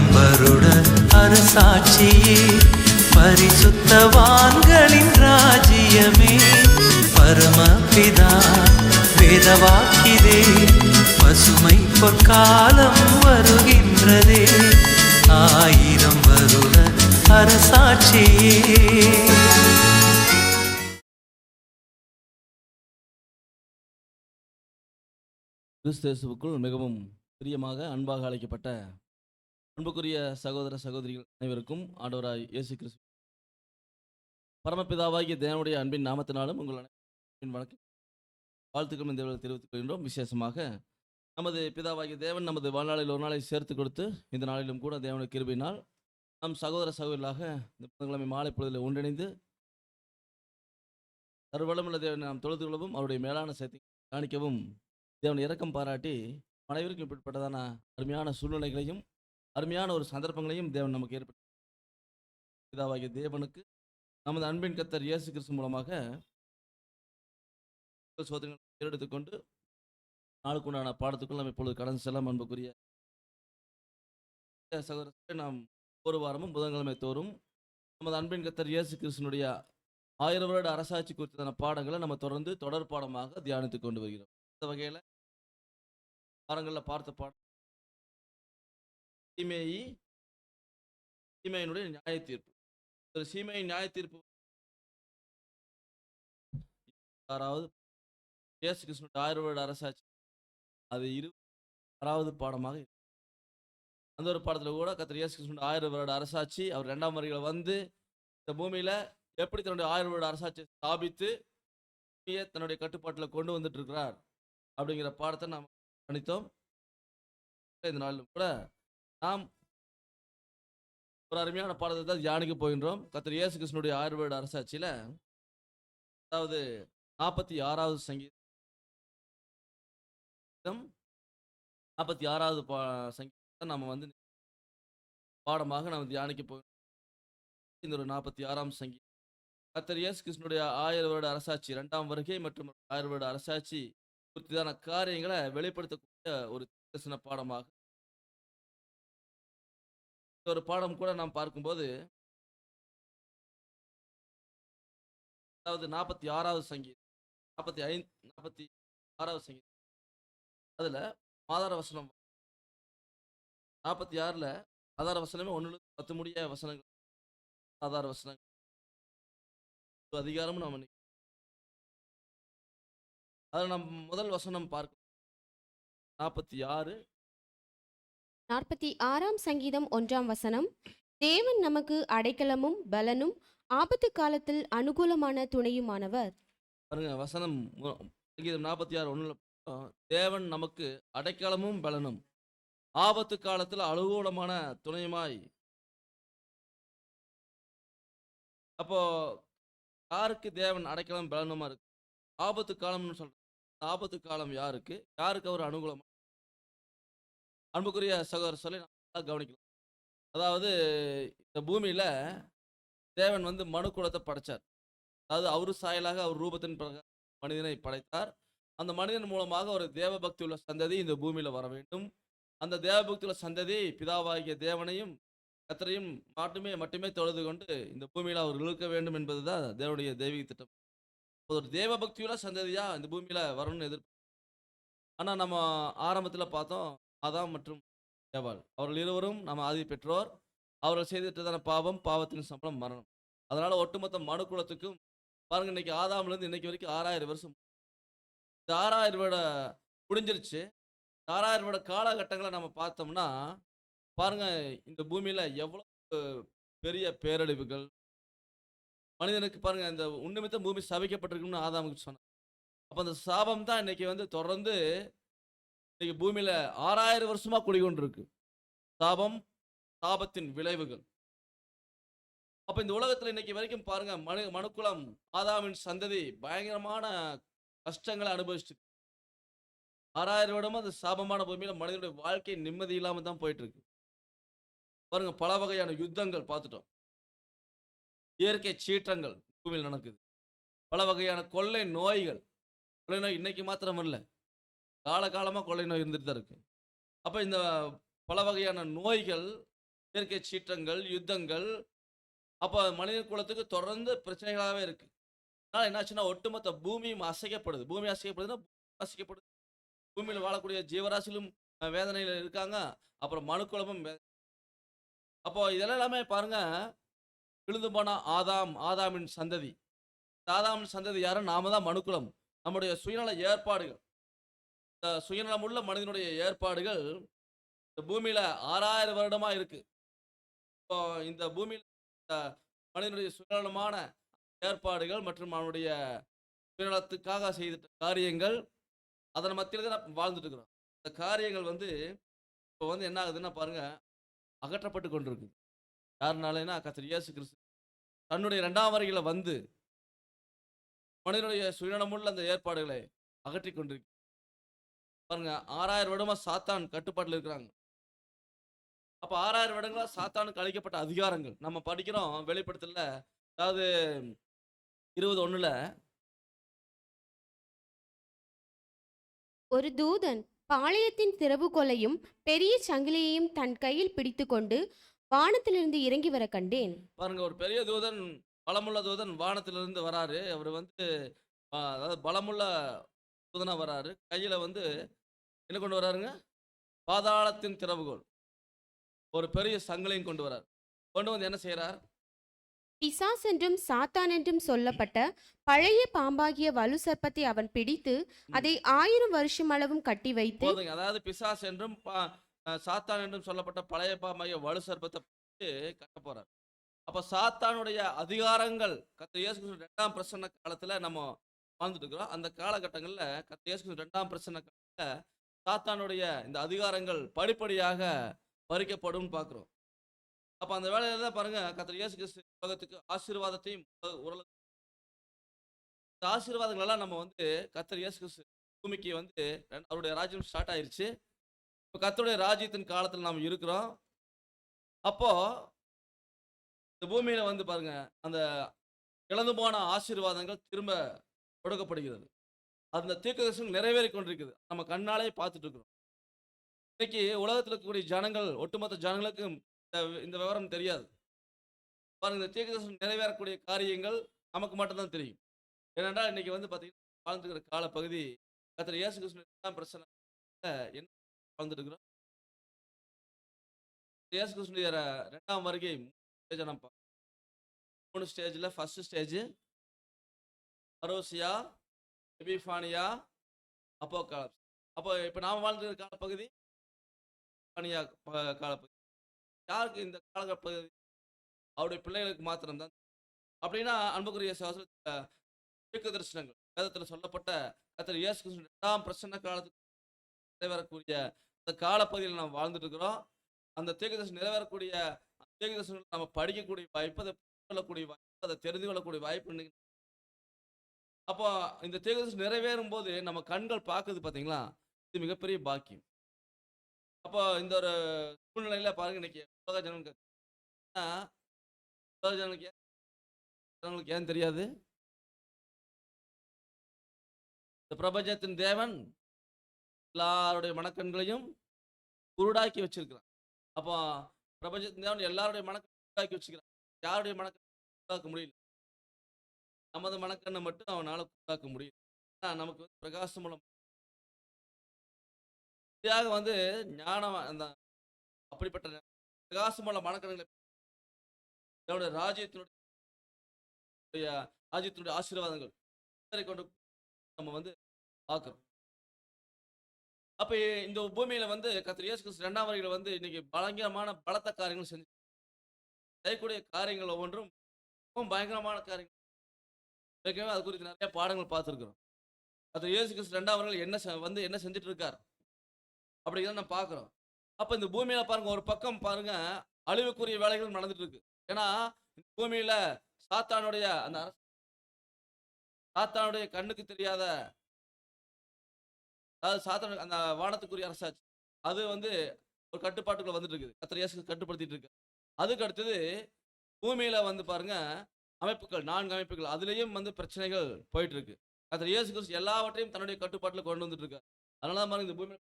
ஆயிரம் வருட அரசாட்சியே, பரிசுத்தவான்களின் ராஜ்யமே, பரமபிதா வேதவாக்கிதே, பசுமை பொற்காலம் வருகின்றதே, ஆயிரம் வருட அரசாட்சியே. கிறிஸ்தேசுவுக்குள் மிகவும் பிரியமாக அன்பாக அழைக்கப்பட்ட அன்புக்குரிய சகோதர சகோதரிகள் அனைவருக்கும் ஆண்டவராய் இயேசு கிறிஸ்து பரமபிதாவாகிய தேவனுடைய அன்பின் நாமத்தினாலும் உங்கள் அனைவரின் வணக்கம் வாழ்த்துக்கள் இந்த தெரிவித்துக் கொள்கின்றோம். விசேஷமாக நமது பிதாவாகிய தேவன் நமது வாழ்நாளில் ஒரு நாளை சேர்த்து கொடுத்து இந்த நாளிலும் கூட தேவனுடைய கிருபையினால் நம் சகோதர சகோதரிகளாக இந்த புதன்கிழமை மாலை பொழுதில் ஒன்றிணைந்து சர்வவல்லமையுள்ள தேவனை நாம் தொழுது கொள்ளவும் அவருடைய மேலான சக்தி காணிக்கவும் தேவன் இரக்கம் பாராட்டி அனைவருக்கும் இப்படிப்பட்டதான அருமையான சூழ்நிலைகளையும் அருமையான ஒரு சந்தர்ப்பங்களையும் தேவன் நமக்கு ஏற்படுத்த பிதாவாகிய தேவனுக்கு நமது அன்பின் கர்த்தர் இயேசு கிறிஸ்து மூலமாக சோதனைகளை ஏறெடுத்துக்கொண்டு நாளுக்குண்டான பாடத்துக்குள் நம்ம இப்பொழுது கடந்து செல்ல அன்புக்குரிய சகோதரத்தை நாம் ஒரு வாரமும் புதன்கிழமை தோறும் நமது அன்பின் கர்த்தர் இயேசு கிறிஸ்துனுடைய 1000 வருட அரசாட்சி குறித்தான பாடங்களை நம்ம தொடர்ந்து தொடர் பாடமாக தியானித்துக் கொண்டு வருகிறோம். இந்த வகையில் வாரங்களில் பார்த்த பாடம் சீமையினுடைய நியாய தீர்ப்பு. ஒரு சீமையின் நியாய தீர்ப்பு 6வது இயேசு கிறிஸ்துவின் 1000 வருட அரசாட்சி அது 26வது பாடமாக இருக்கு. அந்த ஒரு பாடத்தில் கூட கர்த்தர் இயேசு கிறிஸ்துவின் 1000 வருட அரசாட்சி அவர் 2ஆம் வருகையில் வந்து இந்த பூமியில எப்படி தன்னுடைய 1000 வருட அரசாட்சியை ஸ்தாபித்து தன்னுடைய கட்டுப்பாட்டில் கொண்டு வந்துட்டு இருக்கிறார் அப்படிங்கிற பாடத்தை நாம் கணித்தோம். இந்த நாளிலும் கூட நாம் ஒரு அருமையான பாடத்தை தான் தியானிக்க போகின்றோம். கர்த்தர் இயேசு கிறிஸ்துவினுடைய 1000 வருட அரசாட்சியில அதாவது 46வது சங்கீதம் 46வது சங்கீதத்தை நம்ம வந்து பாடமாக நாம் தியானிக்க போகிறோம். இந்த ஒரு 46ஆம் சங்கீதம் கர்த்தர் இயேசு கிறிஸ்துவினுடைய 1000 வருட அரசாட்சி 2ஆம் வருகை மற்றும் 1000 வருட அரசாட்சி குறித்தான காரியங்களை வெளிப்படுத்தக்கூடிய ஒரு தரிசன பாடமாக ஒரு பாடம் கூட நாம் பார்க்கும்போது அதாவது 46வது சங்கீதம் 46வது சங்கீதம் அதுல ஆதார வசனம் 46ல ஆதார வசனமே 1-10 முடிய வசனங்கள் ஆதார வசனங்கள் அதிகாரம் நாம் அதில் நம் முதல் வசனம் பார்க்க 46ஆம் சங்கீதம் 1ஆம் வசனம். தேவன் நமக்கு அடைக்கலமும் பலனும் ஆபத்து காலத்தில் அனுகூலமான துணையுமானவர். பாருங்க வசனம் சங்கீதம் 46:1 தேவன் நமக்கு அடைக்கலமும் பலனும் ஆபத்து காலத்தில் அனுகூலமான துணையுமாய். அப்போ யாருக்கு தேவன் அடைக்கலம் பலனுமா இருக்கு? ஆபத்து காலம்னு சொல்ற ஆபத்து காலம் யாருக்கு அவர் அனுகூலமா? அன்புக்குரிய சகோதரர் சொல்லி நல்லா கவனிக்கலாம். அதாவது இந்த பூமியில தேவன் வந்து மனு குலத்தை படைச்சார். அதாவது அவரு சாயலாக அவர் ரூபத்தின் மனிதனை படைத்தார். அந்த மனிதன் மூலமாக ஒரு தேவ பக்தி உள்ள சந்ததி இந்த பூமியில வர வேண்டும். அந்த தேவ பக்தி உள்ள சந்ததி பிதாவாகிய தேவனையும் கர்த்தரையும் மட்டுமே தொழுது கொண்டு இந்த பூமியில அவர் இழுக்க வேண்டும் என்பதுதான் தேவனுடைய தெய்வீக திட்டம். ஒரு தேவ பக்தியுள்ள சந்ததியா இந்த பூமியில வரணும்னு எதிர்ப்பு. ஆனா நம்ம ஆரம்பத்துல பார்த்தோம் ஆதாம் மற்றும் ஏவாள் அவர்கள் இருவரும் நம்ம ஆதி பெற்றோர். அவர்கள் செய்துட்டதான பாவத்தின் சம்பளம் மரணம். அதனால ஒட்டுமொத்த மனு குலத்துக்கும் பாருங்க இன்னைக்கு ஆதாம்ல இருந்து இன்னைக்கு வரைக்கும் 6000 வருஷம். இந்த 6000 வருட முடிஞ்சிருச்சு. 6000 வருட காலகட்டங்களை நம்ம பார்த்தோம்னா பாருங்க இந்த பூமியில எவ்வளவு பெரிய பேரழிவுகள் மனிதனுக்கு பாருங்க இந்த உண்மைத்த பூமி சபிக்கப்பட்டிருக்குன்னு ஆதாமுக்கு சொன்னார். அப்ப அந்த சாபம் தான் இன்னைக்கு வந்து தொடர்ந்து இன்னைக்கு பூமியில 6000 வருஷமா குடிகொண்டிருக்கு. சாபத்தின் விளைவுகள். அப்ப இந்த உலகத்துல இன்னைக்கு வரைக்கும் பாருங்க மனுக்குலம் ஆதாமின் சந்ததி பயங்கரமான கஷ்டங்களை அனுபவிச்சுட்டு 6000 வருடமா அந்த சாபமான பூமியில மனிதனுடைய வாழ்க்கை நிம்மதி இல்லாம தான் போயிட்டு இருக்கு. பாருங்க பல வகையான யுத்தங்கள் பார்த்துட்டோம். இயற்கை சீற்றங்கள் பூமியில் நடக்குது. பல வகையான கொள்ளை நோய்கள். கொள்ளை நோய் இன்னைக்கு மாத்திரம் இல்லை, காலகாலமா கொள்ளை நோய் இருந்துட்டு தான் இருக்கு. அப்ப இந்த பல வகையான நோய்கள் இயற்கை சீற்றங்கள், யுத்தங்கள், அப்போ மனித குலத்துக்கு தொடர்ந்து பிரச்சனைகளாகவே இருக்கு. அதனால என்னாச்சுன்னா ஒட்டுமொத்த பூமியும் அசைக்கப்படுது. பூமி அசைக்கப்படுதுன்னா அசைக்கப்படுது. பூமியில வாழக்கூடிய ஜீவராசிகளும் வேதனையில இருக்காங்க. அப்புறம் மனுக்குலமும் அப்போ இதெல்லாம் எல்லாமே பாருங்க, விழுந்து போன ஆதாமின் சந்ததி. இந்த ஆதாமின் சந்ததி யாரு? நாம தான் மனுக்குலம். நம்முடைய சுயநல ஏற்பாடுகள், இந்த சுயநலமுள்ள மனிதனுடைய ஏற்பாடுகள் இந்த பூமியில 6000 வருடமா இருக்கு. இப்போ இந்த பூமியில இந்த மனிதனுடைய சுயநலமான ஏற்பாடுகள் மற்றும் அவனுடைய சுயநலத்துக்காக செய்த காரியங்கள், அதன் மத்தியில தான் நம்ம வாழ்ந்துட்டு இருக்கிறோம். இந்த காரியங்கள் இப்போ என்ன ஆகுதுன்னா பாருங்க, அகற்றப்பட்டு கொண்டிருக்கு. யாருனாலனா கர்த்தர் இயேசு கிறிஸ்து தன்னுடைய 2ஆம் வருகையில வந்து மனிதனுடைய சுயநலமுள்ள அந்த ஏற்பாடுகளை அகற்றிக் கொண்டிருக்கு. பாருங்க, 6000 வருடமா சாத்தான் கட்டுப்பாட்டுல இருக்கிறாங்க. அப்ப 6000 வருடங்களா சாத்தானுக்கு அளிக்கப்பட்ட அதிகாரங்கள் நம்ம படிக்கிறோம் வெளிப்படுத்தல. அதாவது 20:1ல ஒரு தூதன் பாளையத்தின் திறவுகோலையும் பெரிய சங்கிலியையும் தன் கையில் பிடித்துக்கொண்டு வானத்திலிருந்து இறங்கி வர கண்டேன். பாருங்க, ஒரு பெரிய தூதன், பலமுள்ள தூதன் வானத்திலிருந்து வராரு. அவர் அதாவது பலமுள்ள தூதனா வராரு. கையில என்ன கொண்டு வராருங்க? பாதாளத்தின் திறவுகோல், ஒரு பெரிய சங்கிலியும் கொண்டு வரார். கொண்டு வந்து என்ன செய்யறார்? பிசாஸ் என்றும் சாத்தான் என்றும் சொல்லப்பட்ட பழைய பாம்பாகிய வலு சர்ப்பத்தை அவன் பிடித்து அதை 1000 வருஷம் அளவும் கட்டி வைத்து. போதுங்க. அதாவது பிசாஸ் என்றும் சாத்தான் என்றும் சொல்லப்பட்ட பழைய பாம்பாகிய வலு சர்ப்பத்தை கட்ட போறார். அப்ப சாத்தானுடைய அதிகாரங்கள் கர்த்தர் இயேசு கிறிஸ்து 2ஆம் பிரசன்ன காலத்துல நம்ம வாழ்ந்துட்டு இருக்கிறோம். அந்த காலகட்டங்கள்ல கர்த்தர் இயேசு கிறிஸ்து 2ஆம் பிரசன்ன காலத்துல சாத்தானுடைய இந்த அதிகாரங்கள் படிப்படியாக பறிக்கப்படும் பார்க்கிறோம். அப்ப அந்த வேலையில தான் பாருங்க, கர்த்தர் இயேசு கிறிஸ்து உலகத்துக்கு ஆசீர்வாதத்தையும் இந்த ஆசீர்வாதங்கள் எல்லாம் நம்ம கர்த்தர் இயேசு கிறிஸ்து பூமிக்கு அவருடைய ராஜ்யம் ஸ்டார்ட் ஆயிருச்சு. இப்போ கர்த்தருடைய ராஜ்யத்தின் காலத்துல நாம் இருக்கிறோம். அப்போ இந்த பூமியில பாருங்க, அந்த இழந்து போன ஆசீர்வாதங்கள் திரும்ப கொடுக்கப்படுகிறது. அந்த தீர்க்கதரிசனம் நிறைவேறி கொண்டிருக்குது. நம்ம கண்ணாலே பார்த்துட்டு இருக்கிறோம். இன்னைக்கு உலகத்தில் இருக்கக்கூடிய ஜனங்கள், ஒட்டுமொத்த ஜனங்களுக்கும் இந்த விவரம் தெரியாது. பாருங்க, இந்த தீர்க்கதரிசனம் நிறைவேறக்கூடிய காரியங்கள் நமக்கு மட்டும்தான் தெரியும். ஏனென்றால் இன்னைக்கு பார்த்தீங்கன்னா வாழ்ந்துருக்கிற காலப்பகுதி கர்த்தர் இயேசு கிறிஸ்து 2ஆம் பிரசன்னத்துல என்ன வாழ்ந்துட்டு இருக்கிறோம்? இயேசு கிறிஸ்துடைய 2ஆம் வருகை 3 ஸ்டேஜ்ல ஃபர்ஸ்ட் ஸ்டேஜ் பரோசியா, எபிஃபானியா, அப்போகாலிப்ஸ். அப்போ இப்போ நாம வாழ்ந்துருக்கிற காலப்பகுதி எபிஃபானியா காலப்பகுதி. யாருக்கு இந்த காலப்பகுதி? அவருடைய பிள்ளைகளுக்கு மாத்திரம்தான். அப்படின்னா அன்புக்குரிய சகோதரர்களே, தீர்க்கதரிசனங்கள் வேதத்தில் சொல்லப்பட்ட கர்த்தர் இயேசு கிறிஸ்து 2ஆம் பிரசன்ன காலத்துக்கு நிறைவேறக்கூடிய அந்த காலப்பகுதியில் நாம் வாழ்ந்துட்டு இருக்கிறோம். அந்த தீர்க்கதரிசனம் நிறைவேறக்கூடிய தீர்க்கதரிசனங்களை நம்ம படிக்கக்கூடிய வாய்ப்பு, அதை கொள்ளக்கூடிய வாய்ப்பு, அதை தெரிந்து கொள்ளக்கூடிய வாய்ப்பு. அப்போ இந்த தீர்க்கதரிசனம் நிறைவேறும் போது நம்ம கண்கள் பார்க்குது பார்த்தீங்களா, இது மிகப்பெரிய பாக்கியம். அப்போ இந்த ஒரு சூழ்நிலையில பாருங்க, இன்னைக்கு உலக ஜனங்களுக்கு ஏன் தெரியாது? இந்த பிரபஞ்சத்தின் தேவன் எல்லாருடைய மனக்கண்களையும் குருடாக்கி வச்சிருக்கிறான். அப்போ பிரபஞ்சத்தின் தேவன் எல்லாருடைய மனக்கண்ணையும் குருடாக்கி வச்சுக்கிறான். யாருடைய மனக்கண்ணை குருடாக்க முடியல? நமது மனக்கண்ணை மட்டும் அவனால குருடாக்க முடியும். நமக்கு பிரகாசம் மூலம் ஞானம், அந்த அப்படிப்பட்ட பிரகாசமுள்ள மனக்கண்களை ராஜ்யத்தினுடைய ஆசீர்வாதங்கள் கொண்டு நம்ம பார்க்கிறோம். அப்ப இந்த பூமியில கர்த்தர் இயேசு கிறிஸ்து 2ஆம் வருகையில இன்னைக்கு பயங்கரமான பலத்த காரியங்கள் செஞ்சு செய்யக்கூடிய காரியங்கள் ஒவ்வொன்றும் பயங்கரமான காரியங்கள். ஏற்கனவே அது குறித்து நிறைய பாடங்கள் பார்த்துருக்கிறோம். கர்த்தர் இயேசு கிறிஸ்து 2ஆம் வருகையில என்ன செஞ்சுட்டு இருக்கார் அப்படிங்கிறத நம்ம பார்க்கிறோம். அப்ப இந்த பூமியில பாருங்க, ஒரு பக்கம் பாருங்க அழிவுக்குரிய வேலைகள் நடந்துட்டு இருக்கு. ஏன்னா இந்த பூமியில சாத்தானுடைய கண்ணுக்கு தெரியாத, அதாவது சாத்தானுக்கு அந்த வானத்துக்குரிய அரசாட்சி, அது ஒரு கட்டுப்பாட்டுக்குள்ள வந்துட்டு இருக்குது. கர்த்தர் இயேசு கட்டுப்படுத்திட்டு இருக்கு. அதுக்கு அடுத்தது பூமியில பாருங்க அமைப்புகள், 4 அமைப்புகள், அதுலயும் பிரச்சனைகள் போயிட்டு இருக்கு. கர்த்தர் இயேசு கிறிஸ்து எல்லாவற்றையும் தன்னுடைய கட்டுப்பாட்டுல கொண்டு வந்துட்டு இருக்கார். அதனால பாருங்க இந்த பூமியில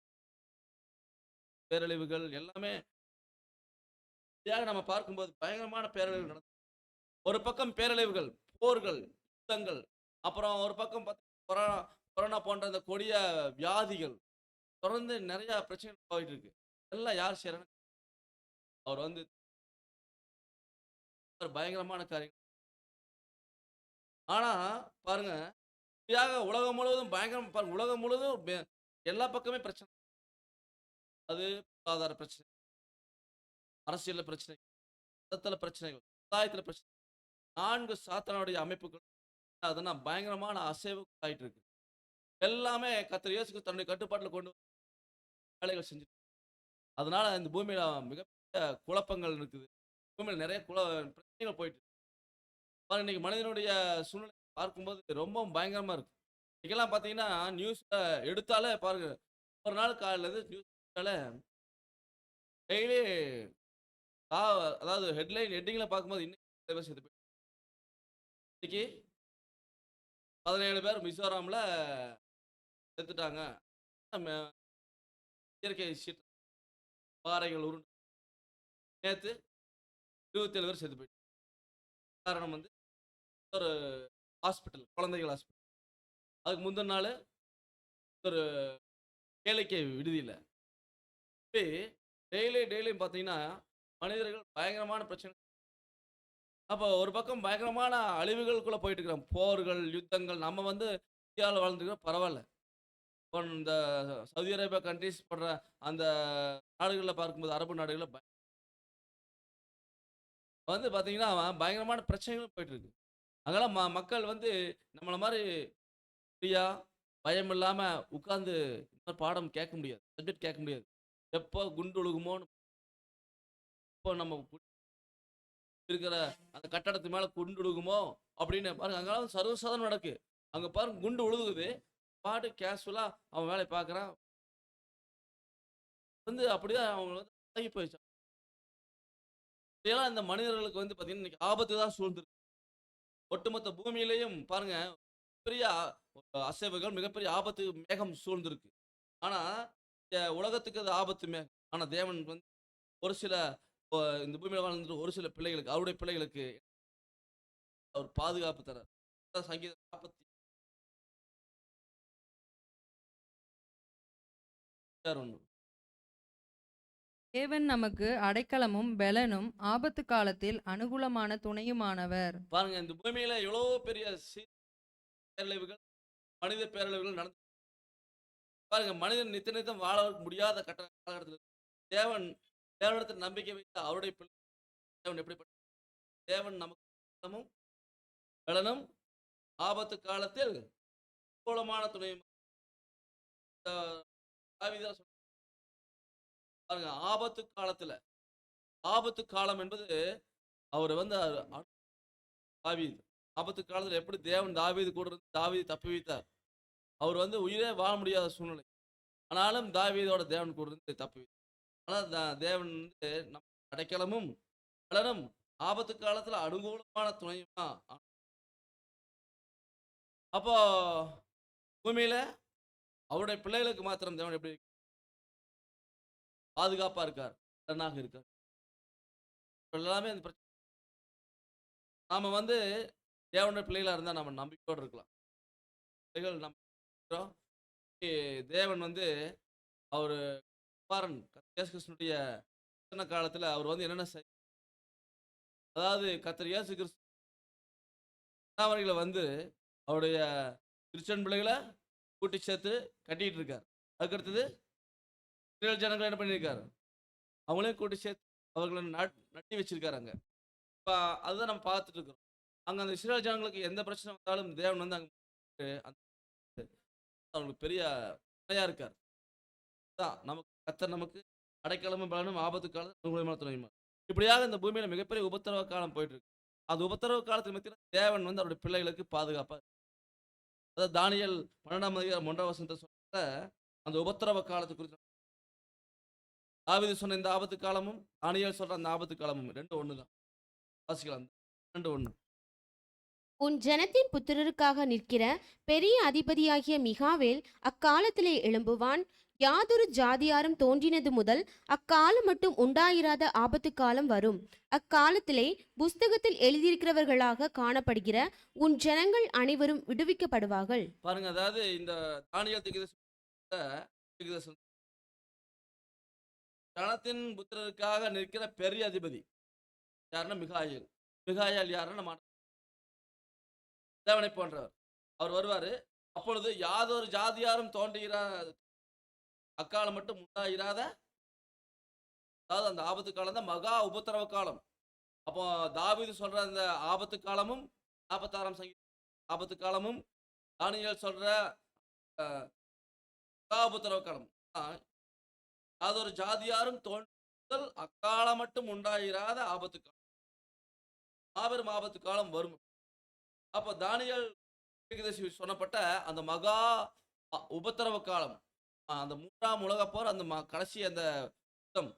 பேரழிவுகள் எல்லாமே இப்படியாக நம்ம பார்க்கும்போது பயங்கரமான பேரழிவுகள் நடந்தது. ஒரு பக்கம் பேரழிவுகள், போர்கள், யுத்தங்கள், அப்புறம் ஒரு பக்கம் கொரோனா கொரோனா போன்ற இந்த கொடிய வியாதிகள், தொடர்ந்து நிறைய பிரச்சனைகள் போயிட்டு இருக்கு. எல்லாம் யார் செய்றாங்க? அவர் வந்து ஒரு பயங்கரமான காரியம். ஆனா பாருங்க, இப்படியாக உலகம் முழுவதும் பயங்கரம் பாருங்க, உலகம் முழுவதும் எல்லா பக்கமே பிரச்சனை. அது பொருளாதார பிரச்சனை, அரசியல்ல பிரச்சனை, மதத்துல பிரச்சனைகள், சமுதாயத்துல பிரச்சனை. 4 சாத்தானுடைய அமைப்புகள் அதெல்லாம் பயங்கரமான அசைவு ஆயிட்டு இருக்கு. எல்லாமே கர்த்தர் இயேசு கிறிஸ்து தன்னுடைய கட்டுப்பாட்டுல கொண்டு வந்து வேலைகள் செஞ்சு, அதனால இந்த பூமியில மிகப்பெரிய குழப்பங்கள் இருக்குது. பூமியில நிறைய பிரச்சனைகள் போயிட்டு இருக்கு. பாருங்க, இன்னைக்கு மனிதனுடைய சூழ்நிலை பார்க்கும்போது ரொம்பவும் பயங்கரமா இருக்கு. இன்னைக்கெல்லாம் பார்த்தீங்கன்னா, நியூஸ்ல எடுத்தாலே பாருங்க, ஒரு நாள் காலையில இருந்து நியூஸ் எடுத்தாலே டெய்லி கா அதாவது ஹெட்டிங்ல பார்க்கும்போது இன்னைக்கு நிறைய பேர் செத்து போயிட்டாங்க. இன்னைக்கு 17 பேர் மிசோராம்ல செத்துட்டாங்க. நம்ம இயற்கை சீற்றம், பாறைகள் உருண்டு நேத்து 27 பேர் செத்து போயிட்டாங்க. காரணம் வந்து ஒரு ஹாஸ்பிட்டல், குழந்தைகள் ஹாஸ்பிட்டல். அதுக்கு முந்தின நாள் ஒரு கேளிக்கை விடுதியில. இப்படி டெய்லியும் பார்த்தீங்கன்னா, மனிதர்கள் பயங்கரமான பிரச்சனை. அப்போ ஒரு பக்கம் பயங்கரமான அழிவுகளுக்குள்ள போயிட்டு இருக்கிறோம். போர்கள், யுத்தங்கள். நம்ம வந்து இந்தியாவுல வாழ்ந்துருக்கிறோம், பரவால்ல. இப்போ இந்த சவுதி அரேபியா கண்ட்ரீஸ் போன்ற அந்த நாடுகள்ல பார்க்கும்போது, அரபு நாடுகள்ல வந்து பார்த்தீங்கன்னா, பயங்கரமான பிரச்சனைகளும் போயிட்டு இருக்கு. அங்கெல்லாம் மக்கள் வந்து நம்மள மாரி ஃப்ரீயா, பயம் இல்லாம உட்கார்ந்து இந்த மாரி பாடம் கேட்க முடியாது. சப்ஜெக்ட் கேட்க முடியாது. எப்போ குண்டு விழுகுமோன்னு, எப்போ நம்ம இருக்கிற அந்த கட்டடத்து மேல குண்டு விழுகுமோ அப்படின்னு பாருங்க, அங்கெல்லாம் சர்வசாதாரணம் நடக்கு. அங்க பாருங்க குண்டு விழுகுது. பாட்டு கேஷுவலா அவன் வேலைய பார்க்குறான். வந்து அப்படியே அவங்க வந்து பழகி போயிடுச்சு. இதெல்லாம் இந்த மனிதர்களுக்கு வந்து பார்த்தீங்கன்னா, இன்னைக்கு ஆபத்து தான் சூழ்ந்திருக்கு. ஒட்டுமொத்த பூமியிலேயும் பாருங்க, பெரிய அசைவுகள், மிகப்பெரிய ஆபத்து மேகம் சூழ்ந்திருக்கு. ஆனா, உலகத்துக்கு அது ஆபத்து மேகம். ஆனா தேவன் வந்து ஒரு சில இந்த பூமியில வாழ்ந்துட்டு ஒரு சில பிள்ளைகளுக்கு, அவருடைய பிள்ளைகளுக்கு அவர் பாதுகாப்பு தரார். அதான் சங்கீதம் 46:1. தேவன் நமக்கு அடைக்கலமும் பெலனும் ஆபத்து காலத்தில் அனுகூலமான துணையுமானவர். பாருங்க, இந்த பூமியில எவ்வளோ பெரிய பேரழிவுகள், மனித பேரழிவுகள் நடந்து பாருங்க. மனிதன் நித்தம் வாழ முடியாத காலகட்டத்தில் தேவனிடத்தில் நம்பிக்கை வைத்த அவருடைய பிள்ளை தேவன் எப்படிப்பட்ட தேவன் நமக்கு பலமும் பலனும் ஆபத்து காலத்தில் அனுகூலமான துணையும். தாவீது சொன்னார் பாருங்க, ஆபத்து காலம் என்பது அவர் வந்து தாவீது ஆபத்து காலத்தில் எப்படி தேவன் தாவீது கூட இருந்து தாவீது தப்பி வைத்தார். அவர் வந்து உயிரே வாழ முடியாத சூழ்நிலை, ஆனாலும் தாவீதோட தேவன் கூட இருந்து தப்பி வைத்தார். ஆனால் தேவன் வந்து நம்ம அடைக்கலமும் பலனும் ஆபத்து காலத்துல அனுகூலமான துணையுமா. அப்போ பூமியில அவருடைய பிள்ளைகளுக்கு மாத்திரம் தேவன் எப்படி பாதுகாப்பா இருக்கார், பலனாக இருக்கார். எல்லாமே இந்த பிரச்சனை. நாம வந்து தேவனுடைய பிள்ளைகளா இருந்தா நம்ம நம்பிக்கையோடு இருக்கலாம். பிள்ளைகள் நம்பிக்கிறோம். தேவன் வந்து அவரு குமாரன் இயேசு கிறிஸ்துனுடைய காலத்துல அவர் வந்து என்னென்ன அதாவது கர்த்தர் இயேசு கிறிஸ்து வந்து அவருடைய கிறிஸ்டியன் பிள்ளைகளை கூட்டி சேர்த்து கட்டிட்டு இருக்கார். அதுக்கடுத்தது இஸ்ரவேல் ஜனங்களை என்ன பண்ணியிருக்காரு, அவங்களையும் கூட்டி சேர்த்து அவர்களை நட்டி வச்சிருக்காரு அங்க. இப்போ அதுதான் நம்ம பார்த்துட்டு இருக்கிறோம். அங்க அந்த இஸ்ரவேல் ஜனங்களுக்கு எந்த பிரச்சனை வந்தாலும் தேவன் வந்து அங்க அவங்களுக்கு பெரிய துணையா இருக்கார். நமக்கு கர்த்தர் நமக்கு அடைக்கலமும் பலனும் ஆபத்து காலம் அனுகூலமான துணையுமா. இப்படியாக இந்த பூமியில மிகப்பெரிய உபத்திரவ காலம் போயிட்டு இருக்கு. அந்த உபத்திரவ காலத்துக்கு மத்தியில் தேவன் வந்து அவருடைய பிள்ளைகளுக்கு பாதுகாப்பா, அதாவது தானியேல் 12:1 சொல்ற அந்த உபத்திரவ காலத்து குறித்து தாவீது சொன்ன இந்த ஆபத்து காலமும் தானியேல் சொல்ற அந்த ஆபத்து காலமும் 2 ஒண்ணுதான். வாசிக்கலாம் 2:1. உன் ஜனத்தின் புத்திரருக்காக நிற்கிற பெரிய அதிபதியாகிய மிகாவேல் அக்காலத்திலே எழும்புவான். யாதொரு ஜாதியாரும் தோன்றினது முதல் அக்காலம் மட்டும் உண்டாயிராத ஆபத்து காலம் வரும். அக்காலத்திலே புஸ்தகத்தில் எழுதியிருக்கிறவர்களாக காணப்படுகிற உன் ஜனங்கள் அனைவரும் விடுவிக்கப்படுவார்கள். பாருங்க, அதாவது இந்த தானியேல் தீர்க்கதரிசனம் ஜனத்தின் புத்திரருக்காக நிற்கிற பெரிய அதிபதி யாருன்னா மிகாயேல். மிகாயேல் யாருன்னா நம்ம தேவனை போன்றவர். அவர் வருவாரு. அப்பொழுது யாதொரு ஜாதியாரும் அக்காலம் மட்டும் உண்டாயிராத, அதாவது அந்த ஆபத்து காலம் தான் மகா உபத்திரவ காலம். அப்போ தாவீது சொல்ற அந்த ஆபத்து காலமும் 46ஆம் சங்கீதம் ஆபத்து காலமும், தானியேல் சொல்ற மகா உபத்திரவ காலம் யாதொரு ஜாதியாரும் தோன்றுதல் அக்காலம் மட்டும் உண்டாயிராத ஆபத்து காலம், மாபெரும் ஆபத்து காலம் வரும். அப்போ தானியேல் தீர்க்கதரிசி சொன்னப்பட்ட அந்த மகா உபத்திரவ காலம், அந்த 3ஆம் உலகப் போர், அந்த கடைசி அந்த யுத்தம்,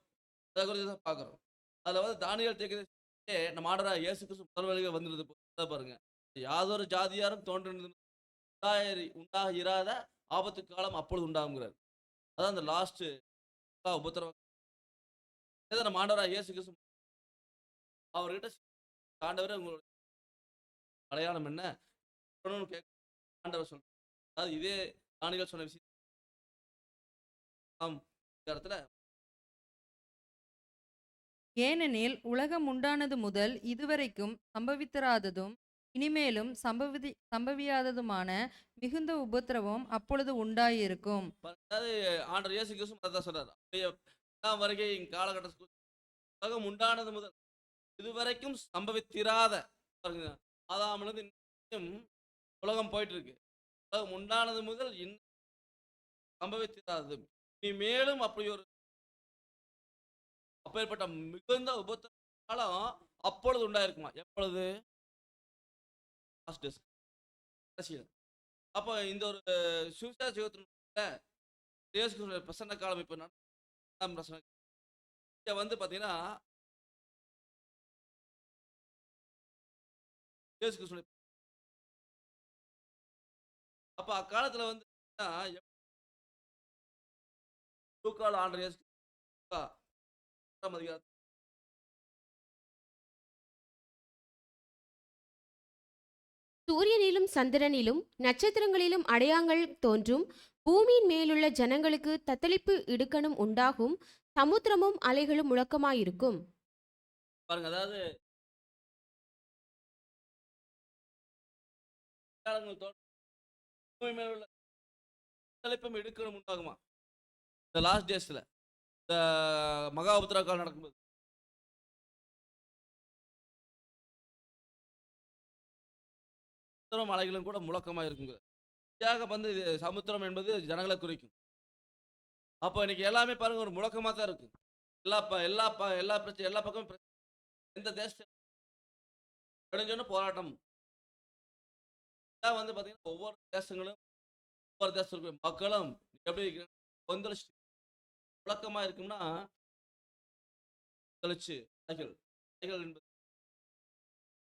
அதை குறித்து தான் பார்க்குறோம். அதில் வந்து தானியேல் தீர்க்கதரிசி நம்ம ஆண்டவராகிய இயேசு கிறிஸ்து முதல் வருகை வந்துருது பாருங்க. யாதொரு ஜாதியாரும் உண்டாகிராத ஆபத்து காலம் அப்பொழுது உண்டாகுங்கிறார். அதான் அந்த லாஸ்ட் உபத்திரவ. நம்ம ஆண்டவராகிய இயேசு கிறிஸ்து அவர்கிட்ட ஆண்டவரே உங்களுடைய அடையாளம் என்ன கேட்க ஆண்டவர் சொல்றார். அதாவது இதே தானியேல் சொன்ன விஷயம் இடத்துல, ஏனெனில் உலகம் உண்டானது முதல் இதுவரைக்கும் சம்பவித்திராததும் இனிமேலும் சம்பவியாததுமான மிகுந்த உபத்திரவம் அப்பொழுது உண்டாயிருக்கும். அதாவது ஆண்டவர் இயேசு கிறிஸ்து அதான் சொல்றாரு. வருகை காலகட்டத்தில் உலகம் உண்டானது முதல் இதுவரைக்கும் சம்பவித்திராத, ஆதாமிலிருந்து இன்னும் உலகம் போயிட்டு இருக்கு. உலகம் உண்டானது முதல் இன்னும் சம்பவித்திராது, இனிமேலும் அப்படி ஒரு அப்பேற்பட்ட மிகுந்த உபத்திரவ காலம் அப்பொழுது உண்டாயிருக்குமா. எப்பொழுது? அப்போ இந்த ஒரு சுவிசேஷ யுகத்தின் பிரசன்ன காலம் இப்போ வந்து பார்த்தீங்கன்னா அப்போ அக்காலத்தில் வந்து ஆண்டவர் இயேசு அதிகாரம் சூரியனிலும் சந்திரனிலும் நட்சத்திரங்களிலும் அடையாளங்கள் தோன்றும். பூமியின் மேலுள்ள ஜனங்களுக்கு தத்தளிப்பு இடுக்கணும் உண்டாகும். சமுத்திரமும் அலைகளும் முழக்கமாயிருக்கும். பாருங்க, அதாவது பூமி மேலுள்ள தத்தளிப்பும் இடுக்கணும் உண்டாகுமா. இந்த லாஸ்ட் டேஸ்ல இந்த மகா உபத்திரவ காலம் நடக்கும்போது அலைகளும் கூட முழக்கமா இருக்குங்க. வந்து சமுத்திரம் என்பது ஜனங்களை குறிக்கும். அப்போ இன்னைக்கு எல்லாமே பாருங்க ஒரு முழக்கமா தான் இருக்கு. எல்லா பிரச்சனை, எல்லா பக்கமும் எந்த தேசம் போராட்டம் வந்து பாத்தீங்கன்னா ஒவ்வொரு தேசங்களும் ஒவ்வொரு தேசத்துக்கு மக்களும் எப்படி கொந்தளிச்சு முழக்கமா இருக்கும்னா என்பது.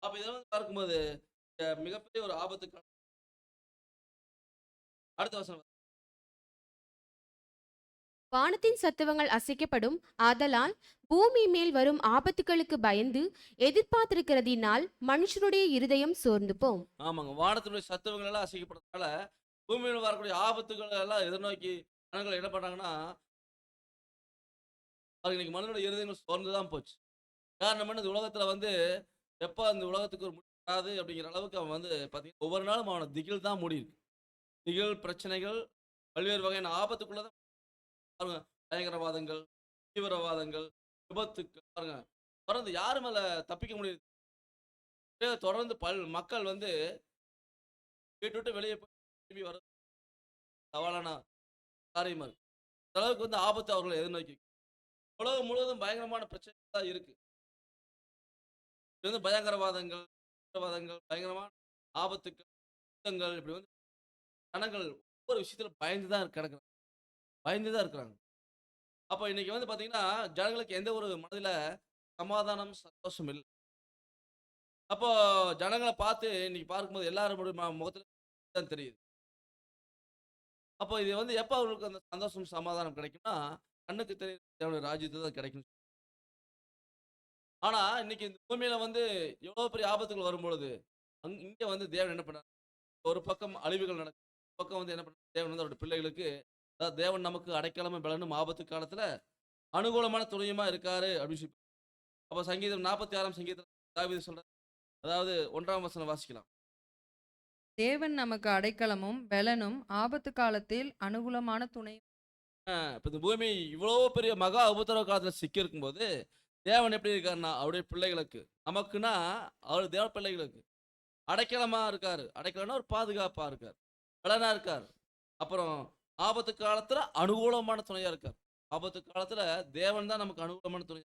அப்ப இதெல்லாம் பார்க்கும்போது மிகப்பெரிய ஒரு ஆபத்து. அடுத்த வசனம், வானத்தின் சத்துவங்கள் அசைக்கப்படும். ஆதலால் பூமி மேல் வரும் ஆபத்துகளுக்கு பயந்து எதிர்பார்த்திருக்கிறதினால் மனுஷனுடைய இருதயம் சோர்ந்து போம். ஆமாங்க, வானத்தினுடைய சத்துவங்கள் எல்லாம் அசைக்கப்படுறதுனால பூமியில் வரக்கூடிய ஆபத்துகள் எல்லாம் எதிர்நோக்கி ஜனங்கள் என்ன பண்றாங்கன்னா, இன்னைக்கு மனிதனுடைய இருதயங்கள் சோர்ந்துதான் போச்சு. காரணம் என்ன, இந்த உலகத்துல வந்து எப்ப அந்த உலகத்துக்கு ஒரு முடிவு வராது அப்படிங்கிற அளவுக்கு அவன் வந்து பாத்தீங்கன்னா ஒவ்வொரு நாளும் அவனை திகில் தான் மூடி இருக்கு. திகில், பிரச்சனைகள், பல்வேறு வகையான ஆபத்துக்குள்ளதான் பாருங்க. பயங்கரவாதங்கள், தீவிரவாதங்கள், விபத்துக்கள் பாருங்க. தொடர்ந்து யாரு மேல தப்பிக்க முடியுது? தொடர்ந்து மக்கள் வந்து வீட்டு விட்டு வெளியே போய் திரும்பி வர சவாலான காரியமா இருக்கு. இந்த அளவுக்கு வந்து ஆபத்து அவர்களை எதிர்நோக்கி உலகம் முழுவதும் பயங்கரமான பிரச்சனை தான் இருக்கு. இது வந்து பயங்கரவாதங்கள், பயங்கரமான ஆபத்துக்கள், யுத்தங்கள், இப்படி வந்து ஜனங்கள் ஒவ்வொரு விஷயத்துல பயந்துதான் இருக்கிறாங்க. அப்ப இன்னைக்கு வந்து பாத்தீங்கன்னா ஜனங்களுக்கு எந்த ஒரு மனதில சமாதானம், சந்தோஷம் இல்லை. அப்போ ஜனங்களை பார்த்து இன்னைக்கு பார்க்கும்போது எல்லாரும் முகத்துல தான் தெரியுது. அப்போ இது வந்து எப்போ அவருக்கு அந்த சந்தோஷம் சமாதானம் கிடைக்கும்னா, கண்ணுக்கு தெரியுற தேவனுடைய ராஜ்யத்துல தான் கிடைக்கும். ஆனா இன்னைக்கு இந்த பூமியில வந்து எவ்வளவு பெரிய ஆபத்துகள் வரும்பொழுது, இங்க வந்து தேவன் என்ன பண்ணார்? ஒரு பக்கம் அழிவுகள் நடக்கும். ஒரு பக்கம் வந்து என்ன பண்ணார்? தேவன் வந்து அவருடைய பிள்ளைகளுக்கு, அதாவது தேவன் நமக்கு அடைக்கலமும் பலனும் ஆபத்து காலத்துல அனுகூலமான துணையுமா இருக்காரு அப்படின்னு சொல்லி. அப்ப சங்கீதம் 46ஆம் சங்கீதத்துல தாவீது சொல்றார். அதாவது 1ஆம் வசனம் வாசிக்கலாம். தேவன் நமக்கு அடைக்கலமும் பெலனும் ஆபத்து காலத்தில் அனுகூலமான துணை. இப்ப இந்த பூமி இவ்வளவு பெரிய மகா உபத்திரவ காலத்துல சிக்கி இருக்கும்போது, தேவன் எப்படி இருக்காருன்னா, அவருடைய பிள்ளைகளுக்கு, நமக்குன்னா அவர் தேவ பிள்ளைகளுக்கு அடைக்கலமா இருக்காரு. அடைக்கலம்னா ஒரு பாதுகாப்பா இருக்காரு. பலனா இருக்காரு. அப்புறம் ஆபத்து காலத்துல அனுகூலமான துணையா இருக்கார். ஆபத்து காலத்துல தேவன் தான் நமக்கு அனுகூலமான துணை.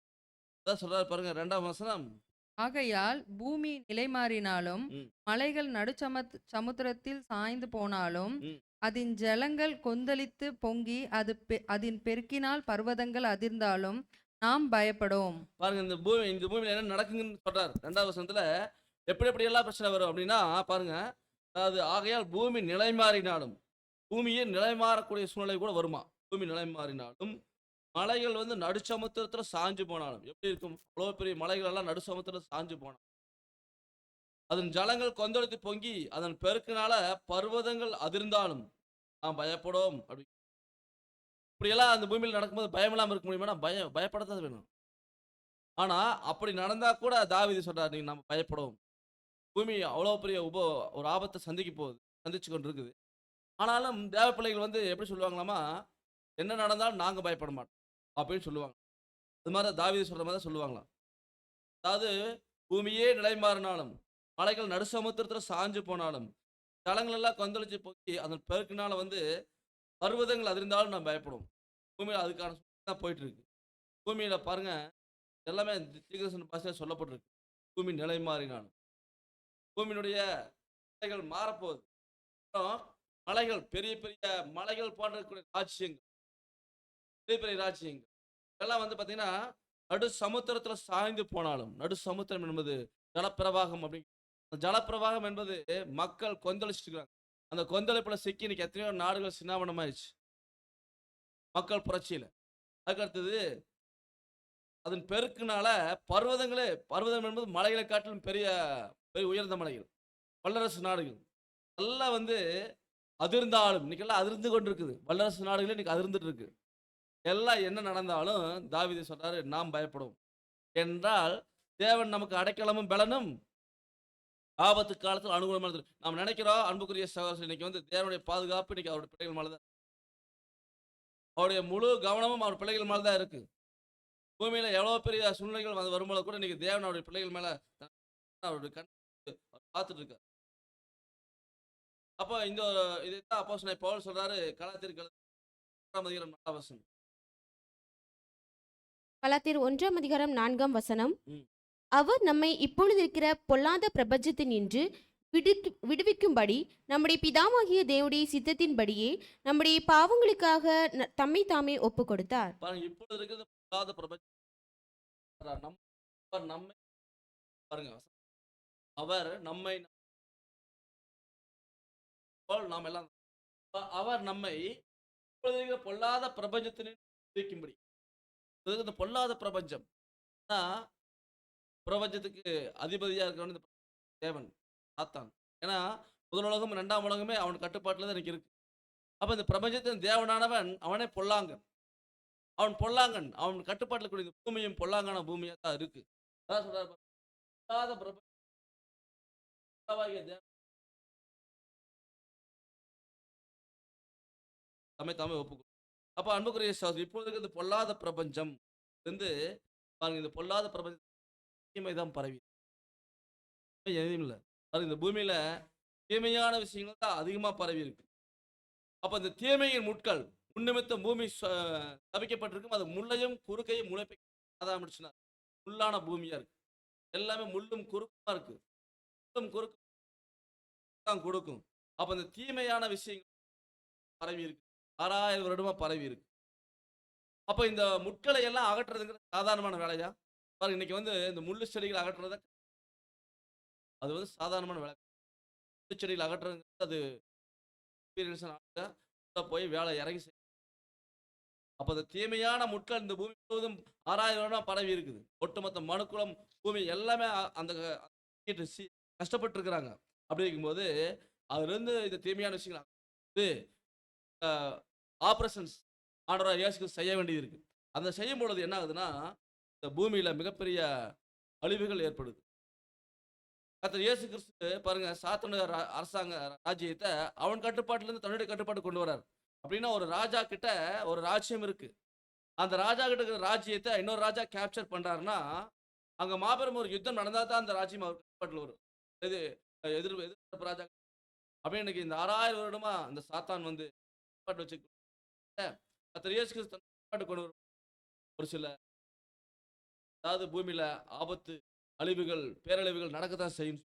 அதான் சொல்றாரு பாருங்க 2ஆம் வசனம். ஆகையால் பூமி நிலைமாறினாலும் ம், மலைகள் சமுத்திரத்தில் சாய்ந்து போனாலும் ம். அதன் ஜலங்கள் கொந்தளித்து பொங்கி அதன் பெருக்கினால் பர்வதங்கள் அதிர்ந்தாலும் நாம் பயப்படோம். பாருங்க இந்த பூமியில என்ன நடக்குதுன்னு சொல்றாரு. 2ஆம் வசனத்துல எப்படி எப்படி எல்லாம் பிரச்சனை வரும் அப்படின்னா பாருங்க. அதாவது ஆகையால் பூமி நிலை மாறினாலும், பூமியே நிலை மாறக்கூடிய சூழ்நிலை கூட வருமா? பூமி நிலை மாறினாலும், மலைகள் வந்து நடுச்சமுத்திரத்துல சாஞ்சு போனாலும் எப்படி இருக்கும்? அவ்வளவு பெரிய மலைகள் எல்லாம் நடுச்சமுத்திரத்துல சாஞ்சு போனாலும், அதன் ஜலங்கள் கொந்தளித்து பொங்கி அதன் பெருக்கினால பர்வதங்கள் அதிர்ந்தாலும் நாம் பயப்படோம். அப்படி இப்படியெல்லாம் அந்த பூமியில் நடக்கும்போது பயம் இல்லாம இருக்க முடியுமா? பயப்படத்தான் வேணும். ஆனா அப்படி நடந்தா கூட தாவீது சொல்றாரு, நீங்க நம்ம பயப்படும். பூமி அவ்வளவு பெரிய ஒரு ஆபத்தை சந்திச்சு கொண்டு இருக்குது. ஆனாலும் தேவ பிள்ளைகள் வந்து எப்படி சொல்லுவாங்களாமா, என்ன நடந்தாலும் நாங்க பயப்பட மாட்டோம் அப்படின்னு சொல்லுவாங்க. அது மாதிரி தாவீது சொல்ற மாதிரி தான் சொல்லுவாங்களாம். அதாவது பூமியே நிலை மாறினாலும், மலைகள் நடுசமுத்திரத்துல சாஞ்சு போனாலும், ஜலங்கள் எல்லாம் கொந்தளிச்சு போய் அதன் பெருக்கினால வந்து பர்வதங்கள் அதிர்ந்தாலும் நான் பயப்படுவோம். பூமியில அதுக்கான தான் போயிட்டு இருக்கு. பூமியில பாருங்க, எல்லாமே தீர்க்கதரிசன பாஷையில சொல்லப்பட்டிருக்கு. பூமி நிலை மாறினாலும், பூமியினுடைய நிலைகள் மாறப்போகுது. அப்புறம் மலைகள், பெரிய பெரிய மலைகள் போன்ற ராஜ்யங்கள், பெரிய பெரிய ராஜ்யங்கள் இதெல்லாம் வந்து பார்த்தீங்கன்னா, நடு சமுத்திரத்துல சாய்ந்து போனாலும், நடு சமுத்திரம் என்பது ஜலப்பிரவாகம். அப்படி ஜலப்பிரவாகம் என்பது மக்கள் கொந்தளிச்சுட்டு இருக்காங்க. அந்த கொந்தளிப்புல சிக்கி இன்னைக்கு எத்தனையோ நாடுகள் சின்னாபனமாயிடுச்சு மக்கள் புரட்சியில. அதுக்கடுத்தது அதன் பெருக்குனால பர்வதம் என்பது மலைகளை காட்டிலும் பெரிய பெரிய உயர்ந்த மலைகள், வல்லரசு நாடுகள் எல்லாம் வந்து அதிர்ந்தாலும், இன்னைக்கெல்லாம் அதிர்ந்து கொண்டு இருக்குது. வல்லரசு நாடுகளே இன்னைக்கு அதிர்ந்துட்டு இருக்கு. எல்லாம் என்ன நடந்தாலும் தாவீது சொல்றாரு, நாம் பயப்படும் என்றால் தேவன் நமக்கு அடைக்கலமும் பலனும் ஆபத்து காலத்தில் அனுகூலமானது. நாம் நினைக்கிறோம் அன்புக்குரிய சகோதரர், இன்னைக்கு வந்து தேவனுடைய பாதுகாப்பு இன்னைக்கு அவருடைய பிள்ளைகள் மேலதான், அவருடைய முழு கவனமும் அவர் பிள்ளைகள் மேலதான் இருக்கு. பூமியில எவ்வளவு பெரிய சூழ்நிலைகள் வரும்போது கூட இன்னைக்கு தேவன் அவருடைய பிள்ளைகள் மேல அவருடைய கண் பார்த்துட்டு இருக்கார். அப்போ இந்த இதைத்தான் அப்போஸ்தலன் பவுல் சொல்றாரு கலாத்தியர் 1ஆம் அதிகாரம் 4ஆம் வசனம். கலாத்தியர் 1ஆம் அதிகாரம் 4ஆம் வசனம். ம். அவர் நம்மை இப்பொழுது இருக்கிற பொல்லாத பிரபஞ்சத்தினின்று விடுவிக்கும்படி நம்முடைய பிதாவாகிய தேவனுடைய சித்தத்தின்படியே நம்முடைய பாவங்களுக்காக தம்மை தாமே ஒப்பு கொடுத்தார். பாருங்க, இப்பொழுது இருக்கிறது பொல்லாத பிரபஞ்சம். அவர் நம்மை பாருங்க, அவர் நம்மை நாம் எல்லாம் அவர் நம்மை இப்பொழுது இருக்கிற பொல்லாத பிரபஞ்சத்தினை விடுவிக்கும்படி. இந்த பொல்லாத பிரபஞ்சம் பிரபஞ்சத்துக்கு அதிபதியா இருக்கிறவன் இந்த தேவன் சாத்தான். ஏன்னா முதல் உலகம் 2ஆம் உலகமே அவன் கட்டுப்பாட்டில் தான் எனக்கு இருக்கு. அப்ப இந்த பிரபஞ்சத்தின் தேவனானவன் அவனே பொல்லாங்கன். அவன் கட்டுப்பாட்டில் கூடிய இந்த பூமியும் பொல்லாங்கான பூமியா தான் இருக்கு. அதான் சொல்றாரு, பொல்லாத பிரபஞ்சம் தம்மை தாமே ஒப்புக்கொள். அப்ப அன்புக்குரிய சகோதரர், இப்பொழுது இந்த பொல்லாத பிரபஞ்சம் வந்து பாருங்க, இந்த பொல்லாத பிரபஞ்சம் தீமை தான் பரவி எதுவும் இல்லை. பாருங்க, இந்த பூமியில தீமையான விஷயங்கள் தான் அதிகமா பரவி இருக்கு. அப்ப இந்த தீமையின் முட்கள் முன்னிமித்தம் பூமி தவிக்கப்பட்டிருக்கும். அது முள்ளையும் குறுக்கையும் முளைப்பிக்க முள்ளான பூமியா இருக்கு. எல்லாமே முள்ளும் குறுக்குமா இருக்கு. முள்ளும் குறுக்கு தான் கொடுக்கும். அப்ப இந்த தீமையான விஷயங்கள் பரவி இருக்கு. 6000 வருடமா பரவி இருக்கு. அப்ப இந்த முட்களை எல்லாம் அகற்றுறதுங்கிறது சாதாரணமான வேலையா? பாருங்க, இன்னைக்கு வந்து இந்த முள்ளு செடிகள் அகற்றுறத அது வந்து சாதாரணமான வேலை. முள்ளு செடிகள் அகற்றுறது அது போய் வேலை இறங்கி அப்ப அந்த தீமையான முட்கள் இந்த பூமி முழுவதும் 6000 வருடமா பரவி இருக்குது. ஒட்டுமொத்த மனுக்குலம் பூமி எல்லாமே அந்த கஷ்டப்பட்டு இருக்கிறாங்க. அப்படி இருக்கும்போது அதுல இருந்து இந்த தீமையான விஷயங்கள் இது ஆபரேஷன்ஸ் ஆண்டவராக இயேசு கிறிஸ்து செய்ய வேண்டியது இருக்கு. அந்த செய்யும் பொழுது என்ன ஆகுதுன்னா இந்த பூமியில மிகப்பெரிய அழிவுகள் ஏற்படுது. கர்த்தர் இயேசு கிறிஸ்து பாருங்க சாத்தானுடைய அரசாங்க ராஜ்யத்தை அவன் கட்டுப்பாட்டுல இருந்து தன்னுடைய கட்டுப்பாட்டு கொண்டு வரார். அப்படின்னா ஒரு ராஜா கிட்ட ஒரு ராஜ்யம் இருக்கு. அந்த ராஜா கிட்ட இருக்கிற ராஜ்யத்தை இன்னொரு ராஜா கேப்சர் பண்றாருன்னா அங்க மாபெரும் ஒரு யுத்தம் நடந்தா தான் அந்த ராஜ்யம் அவர் கட்டுப்பாட்டில் வரும். எது எதிர்ப்பு ராஜா அப்படின்னு இன்னைக்கு இந்த 6000 வருடமா இந்த சாத்தான் வந்து கட்டுப்பாட்டு வச்சு கர்த்தர் இயேசு கிறிஸ்து கட்டுப்பாட்டு கொண்டு வரும். ஒரு சில அதாவது பூமியில ஆபத்து அழிவுகள் பேரழிவுகள் நடக்கத்தான் செய்யும்.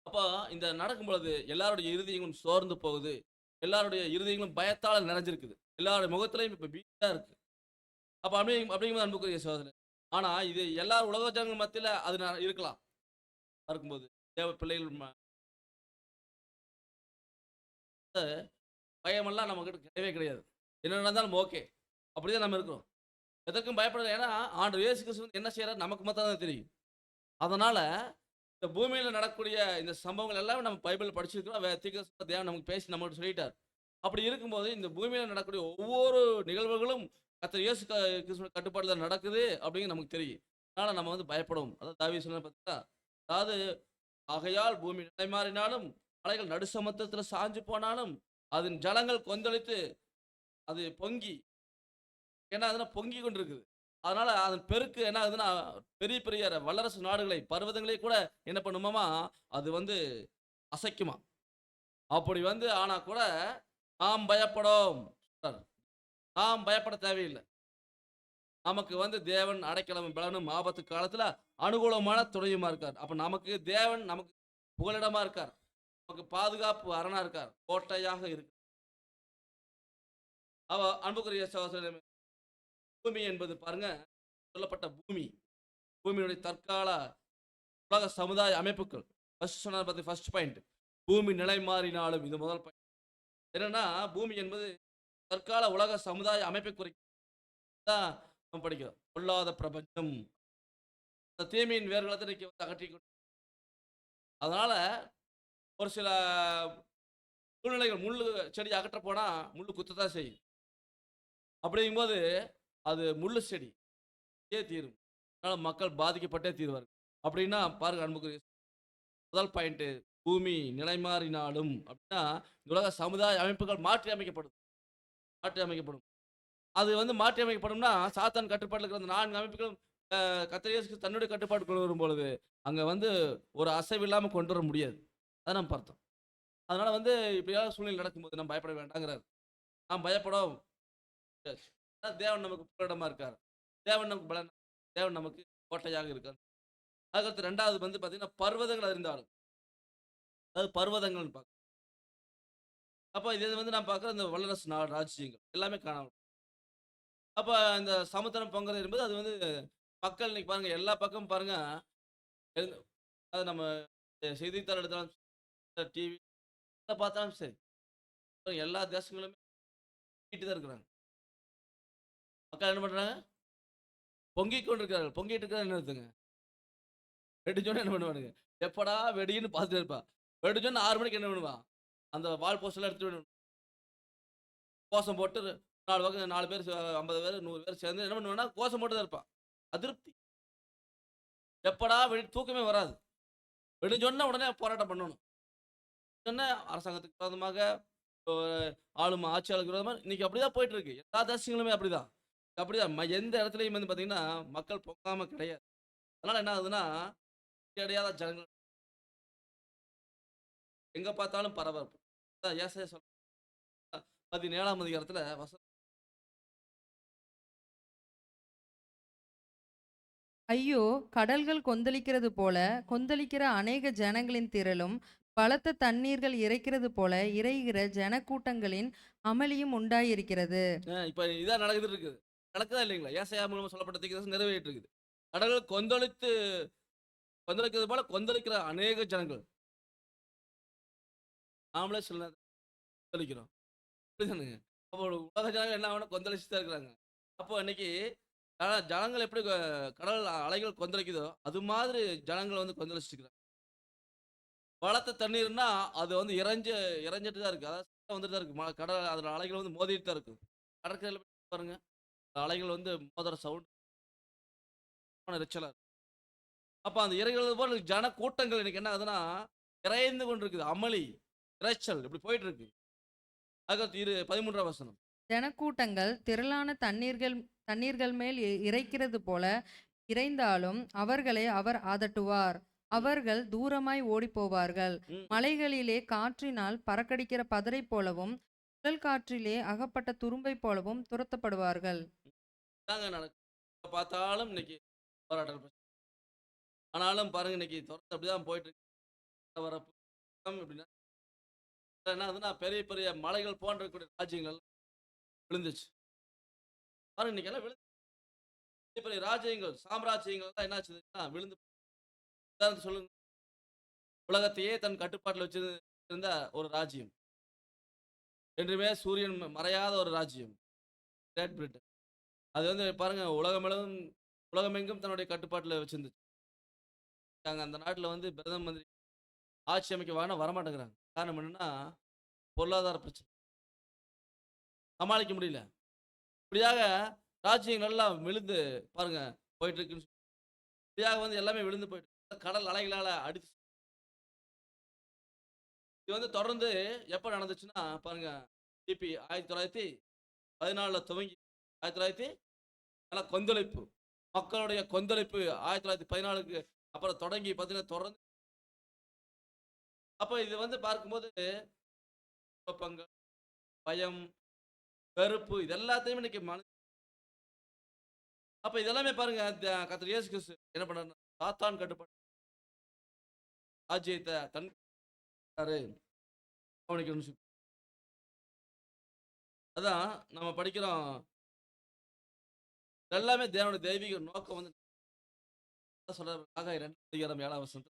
அப்போ இந்த நடக்கும் பொழுது எல்லாருடைய இருதயங்களும் சோர்ந்து போகுது. எல்லாருடைய இருதயங்களும் பயத்தால் நிறைஞ்சிருக்குது. எல்லாருடைய முகத்திலையும் இப்ப பீதியா இருக்கு. அப்ப அப்படிங்கும்போது அன்புக்குரிய சகோதரர், ஆனா இது எல்லா உலக ஜனங்கள் மத்தியில அது இருக்கலாம். இருக்கும்போது தேவ பிள்ளைகள் பயமெல்லாம் நம்ம கிட்ட கிடையவே கிடையாது. என்ன நடந்தாலும் ஓகே அப்படிதான் நம்ம இருக்கிறோம். எதற்கும் பயப்படல. ஏன்னா ஆண்டவர் இயேசு கிறிஸ்து என்ன செய்யறாரு நமக்கு மட்டும் தான் தெரியும். அதனால இந்த பூமியில நடக்கக்கூடிய இந்த சம்பவங்கள் எல்லாமே நம்ம பைபிள் படிச்சிருக்கிறோம். தீர்க்கதரிசி தேவன் நமக்கு பேசி நம்மகிட்ட சொல்லிட்டார். அப்படி இருக்கும்போது இந்த பூமியில நடக்கக்கூடிய ஒவ்வொரு நிகழ்வுகளும் கர்த்தர் இயேசு கிறிஸ்துவின் கட்டுப்பாடுல நடக்குது அப்படிங்கிறது நமக்கு தெரியும். அதனால நம்ம வந்து பயப்படும். அதாவது தாவீது சொன்னது பார்த்தா, அதாவது ஆகையால் பூமி நிலைமாறினாலும் மலைகள் நடுசமுத்திரத்துல சாஞ்சு போனாலும் அதன் ஜலங்கள் கொந்தளித்து அது பொங்கி ஏன்னா அதெல்லாம் பொங்கி கொண்டு இருக்குது. அதனால அதன் பெருக்கு என்ன ஆகுதுன்னா பெரிய பெரிய வல்லரசு நாடுகளை பர்வதங்களை கூட என்ன பண்ணுமாமா அது வந்து அசைக்குமா. அப்படி வந்து ஆனா கூட நாம் பயப்படும். நாம் பயப்பட தேவையில்லை. நமக்கு வந்து தேவன் அடைக்கலம் பலனும் ஆபத்து காலத்துல அனுகூலமான துணையுமா இருக்கார். அப்ப நமக்கு தேவன் நமக்கு புகலிடமா இருக்கார். நமக்கு பாதுகாப்பு அரணா இருக்கார். கோட்டையாக இருக்கு. அவ அன்புக்குரிய சகோதரனே, பூமி என்பது பாருங்க சொல்லப்பட்ட பூமியினுடைய தற்கால உலக சமுதாய அமைப்புகள். ஃபர்ஸ்ட் பாயிண்ட் பூமி நிலை மாறினாலும் இது முதல் பாயிண்ட். என்னன்னா பூமி என்பது தற்கால உலக சமுதாய அமைப்பை குறித்தான் நம்ம படிக்கிறோம். பொல்லாத பிரபஞ்சம் அந்த தீமையின் வேர்களை அகற்றி. அதனால ஒரு சில சூழ்நிலைகள் முள்ளு செடி அகற்ற போனா முள்ளு குத்ததான் செய்யும். அப்படிங்கும்போது அது முள்ளு செடி தீரும். அதனால மக்கள் பாதிக்கப்பட்டே தீர்வார்கள். அப்படின்னா பாருங்க அன்புக்குரிய முதல் பாயிண்ட் பூமி நிலைமாறினாலும் அப்படின்னா உலக சமுதாய அமைப்புகள் மாற்றி அமைக்கப்படும். அது வந்து மாற்றி அமைக்கப்படும்னா சாத்தான் கட்டுப்பாட்டில் இருக்கிற அந்த 4 அமைப்புகளும் கர்த்தர் இயேசு கிறிஸ்து தன்னுடைய கட்டுப்பாடு கொண்டு வரும் பொழுது அங்க வந்து ஒரு அசைவு இல்லாமல் கொண்டு வர முடியாது. அதை நம்ம பார்த்தோம். அதனால வந்து இப்படியாவது சூழ்நிலை நடக்கும்போது நம்ம பயப்பட வேண்டாங்கிறார். நாம் பயப்படும். தேவன் நமக்கு புகலிடமா இருக்கார். தேவன் நமக்கு பலன். தேவன் நமக்கு கோட்டையாக இருக்கார். அதுக்கடுத்து 2வது வந்து பார்த்தீங்கன்னா பர்வதங்கள் அறிந்தாலும் அதாவது பர்வதங்கள்னு பார்க்க. அப்போ இது வந்து நான் பார்க்குற இந்த வல்லரசு நாடு ராஜ்யங்கள் எல்லாமே காணாமல். அப்போ இந்த சமுத்திரம் பொங்குறது என்பது அது வந்து மக்கள் இன்னைக்கு பாருங்க எல்லா பக்கமும் பாருங்க அது நம்ம செய்தித்தாள் எடுத்தாலும் டிவி பார்த்தாலும் சரி எல்லா தேசங்களுமே தான் இருக்கிறாங்க. மக்கள் என்ன பண்றாங்க? பொங்கிக் கொண்டிருக்கிறார்கள். பொங்கிட்டு இருக்கிற என்ன இருக்குங்க? வெடிச்சோன்னு என்ன பண்ணுவானுங்க? எப்படா வெடின்னு பார்த்துட்டு இருப்பா. வெடிச்சோன்னு 6 மணிக்கு என்ன பண்ணுவான்? அந்த வால் போஸ்டெல்லாம் எடுத்து கோஷம் போட்டு 4 பக்கம் 4 பேர் 50 பேர் 100 பேர் சேர்ந்து என்ன பண்ணுவான்னா கோஷம் போட்டு தான் இருப்பான். அதிருப்தி. எப்படா தூக்கமே வராது. வெடிஞ்சோன்னா உடனே போராட்டம் பண்ணணும். சொன்ன அரசாங்கத்துக்கு விரோதமாக ஆளும் ஆட்சியாளருக்கு விரோதமாக இன்னைக்கு அப்படிதான் போயிட்டு இருக்கு. எல்லா தேசங்களுமே அப்படிதான். எந்த இடத்துலையும் வந்து பார்த்தீங்கன்னா மக்கள் பொங்காம கிடையாது. அதனால என்ன ஆகுதுன்னா கிடையாத ஜனங்கள் எங்க பார்த்தாலும் பரபரப்பு. ஏசாயா சொல்ற 17ஆம் அதிகாரத்துல ஐயோ, கடல்கள் கொந்தளிக்கிறது போல கொந்தளிக்கிற அநேக ஜனங்களின் திரளும் பலத்த தண்ணீர்கள் இறைக்கிறது போல இறைகிற ஜனக்கூட்டங்களின் அமளியும் உண்டாயிருக்கிறது. இப்ப இதான் நடக்குது இருக்குது. நடக்குதா இல்லைங்களா? ஏசாயா மூலமா சொல்லப்பட்ட தீர்க்கதரிசனம் நிறைவேறிட்டு இருக்குது. கடல்கள் கொந்தளிக்கிறது போல கொந்தளிக்கிற அநேக ஜனங்கள். நாமளே சில கொந்தளிக்கிறோம். புரியுதுனுங்க. அப்போ உலக ஜனங்கள் என்ன ஆகணும், கொந்தளிச்சு தான் இருக்கிறாங்க. அப்போ இன்னைக்கு ஜனங்கள் எப்படி கடல் அலைகள் கொந்தளிக்குதோ அது மாதிரி ஜனங்கள் வந்து கொந்தளிச்சுட்டு இருக்கிறாங்க. பலத்த தண்ணீர்னா அது வந்து இறைஞ்சிட்டு தான் இருக்கு. அதாவது சத்தம் வந்துட்டு தான் இருக்கு. கடல் அதோட அலைகள் வந்து மோதிட்டு தான் இருக்கு. கடற்கரையில போய் பாருங்க, அலைகள் வந்து மோதுற சவுண்ட் இரைச்சலா இருக்கு. அப்ப அந்த இறைகிறது போல ஜன கூட்டங்கள் இன்னைக்கு என்ன ஆகுதுன்னா, இறைந்து கொண்டிருக்குது. அமளி, இரைச்சல் இப்படி போயிட்டு இருக்கு. அதுக்கு 13ஆம் வசனம். ஜனக்கூட்டங்கள் திரளான தண்ணீர்கள் மேல் இறைக்கிறது போல இறைந்தாலும் அவர்களை அவர் அதட்டுவார். அவர்கள் தூரமாய் ஓடிப்போவார்கள். ம். மலைகளிலே காற்றினால் பறக்கடிக்கிற பதரை போலவும் சுழல் காற்றிலே அகப்பட்ட துரும்பை போலவும் துரத்தப்படுவார்கள். இதாங்க நடக்குது. எப்ப பார்த்தாலும் இன்னைக்கு போராட்டம் பிரச்சனை. ஆனாலும் பாருங்க இன்னைக்கு தொடர்ந்து அப்படிதான் போயிட்டு இருக்கு. வரப்பு எப்படின்னா என்ன ஆகுதுன்னா, பெரிய பெரிய மலைகள் போன்ற இருக்கக்கூடிய ராஜ்யங்கள் எல்லாம் விழுந்துச்சு. பாருங்க இன்னைக்கு எல்லாம் பெரிய பெரிய ராஜ்யங்கள், சாம்ராஜ்யங்கள் எல்லாம் என்ன ஆச்சுன்னா விழுந்து. உதாரணத்துக்கு சொல்லுங்க, உலகத்தையே தன் கட்டுப்பாட்டில் வச்சிருந்த ஒரு ராஜ்யம், என்றுமே சூரியன் மறையாத ஒரு ராஜ்யம், கிரேட் பிரிட்டன். அது வந்து பாருங்க உலகமெங்கும் தன்னுடைய கட்டுப்பாட்டில் வச்சிருந்துச்சு. அந்த நாட்டில் வந்து பிரதம மந்திரி ஆட்சி அமைக்க வரமாட்டேங்கிறாங்க. காரணம் என்னன்னா, பொருளாதார பிரச்சனை, சமாளிக்க முடியல. இப்படியாக ராஜ்யங்கள் எல்லாம் விழுந்து பாருங்க போயிட்டு இருக்குன்னு இப்படியாக வந்து எல்லாமே விழுந்து போயிட்டு கடல் அலைகளால அடித்து. இது வந்து தொடர்ந்து எப்ப நடந்துச்சுன்னா பாருங்க, கிபி 1914 துவங்கி 1900 கொந்தளிப்பு, மக்களுடைய கொந்தளிப்பு 1914க்கு அப்புறம் தொடங்கி பார்த்தீங்கன்னா தொடர்ந்து. அப்ப இது வந்து பார்க்கும்போது குழப்பங்கள், பயம், வெறுப்பு இது எல்லாத்தையும் இன்னைக்கு அப்ப இதெல்லாமே பாருங்க கர்த்தர் இயேசு கிறிஸ்து என்ன பண்ணாரு, சாத்தான் கட்டுப்பாடு ராஜ்யத்தை தன் கவனிக்கணும். அதான் நம்ம படிக்கிறோம், எல்லாமே தேவனுடைய தெய்வீக நோக்கம் வந்து சொல்றாரு. 2:7 வசனம்.